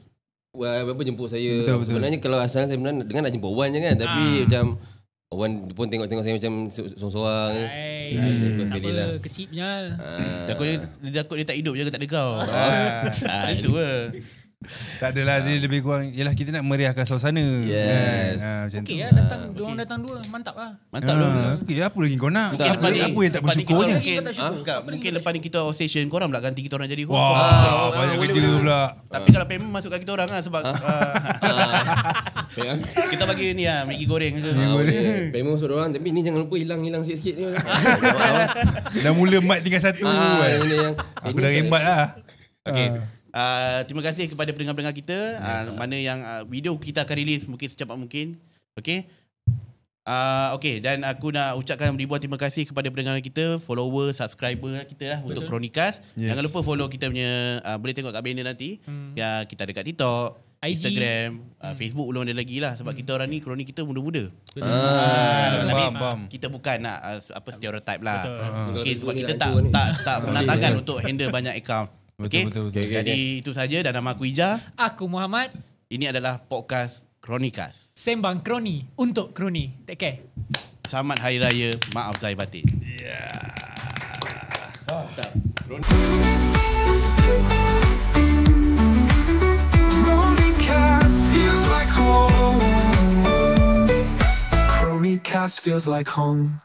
jemput saya. Betul. Sebenarnya kalau asal saya benar dengar nak jemput Wan je kan, tapi macam Wan pun tengok saya macam sorang-sorang. Sekali lah. Kecil punya. Takut dia tak hidup je, tak ada kau. Itu lah. Tak adalah, dia lebih kurang yalah kita nak meriahkan suasana. Yes. Macam tu. Okey lah diorang datang dua. Mantap lah. Mantap lah. Okey, apa lagi kau nak? Mungkin lepas ni Apa yang tak bersyukur je? Mungkin lepas ni kita off station, korang pula ganti kita orang jadi host. Wah, banyak kerja pula. Tapi kalau payment masukkan kita orang lah sebab kita bagi ni lah Maggi goreng ke. Payment masuk orang, tapi ni jangan lupa hilang sikit-sikit ni. Dah mula mat tinggal satu. Aku dah rembat lah. Okay. Terima kasih kepada pendengar-pendengar kita. Mana yang video kita akan release mungkin secepat mungkin. Okay. Okay, dan aku nak ucapkan ribuan terima kasih kepada pendengar kita, follower, subscriber kita lah untuk Chronikas. Jangan lupa follow kita punya, boleh tengok kat banner nanti. Ya, kita ada kat TikTok, IG, Instagram, Facebook belum ada lagi lah sebab kita orang ni kronik kita muda-muda. Tapi kita bukan nak stereotype lah. Mungkin sebab kita tak menantangkan untuk handle banyak account. Okay? Betul. Jadi itu saja, dan nama aku Ija. Aku Muhammad. Ini adalah podcast Chronikas. Sembang Kroni untuk Kroni. Take care. Selamat Hari Raya, maaf zahir batin. Chronikas feels like home. Chronikas feels like home.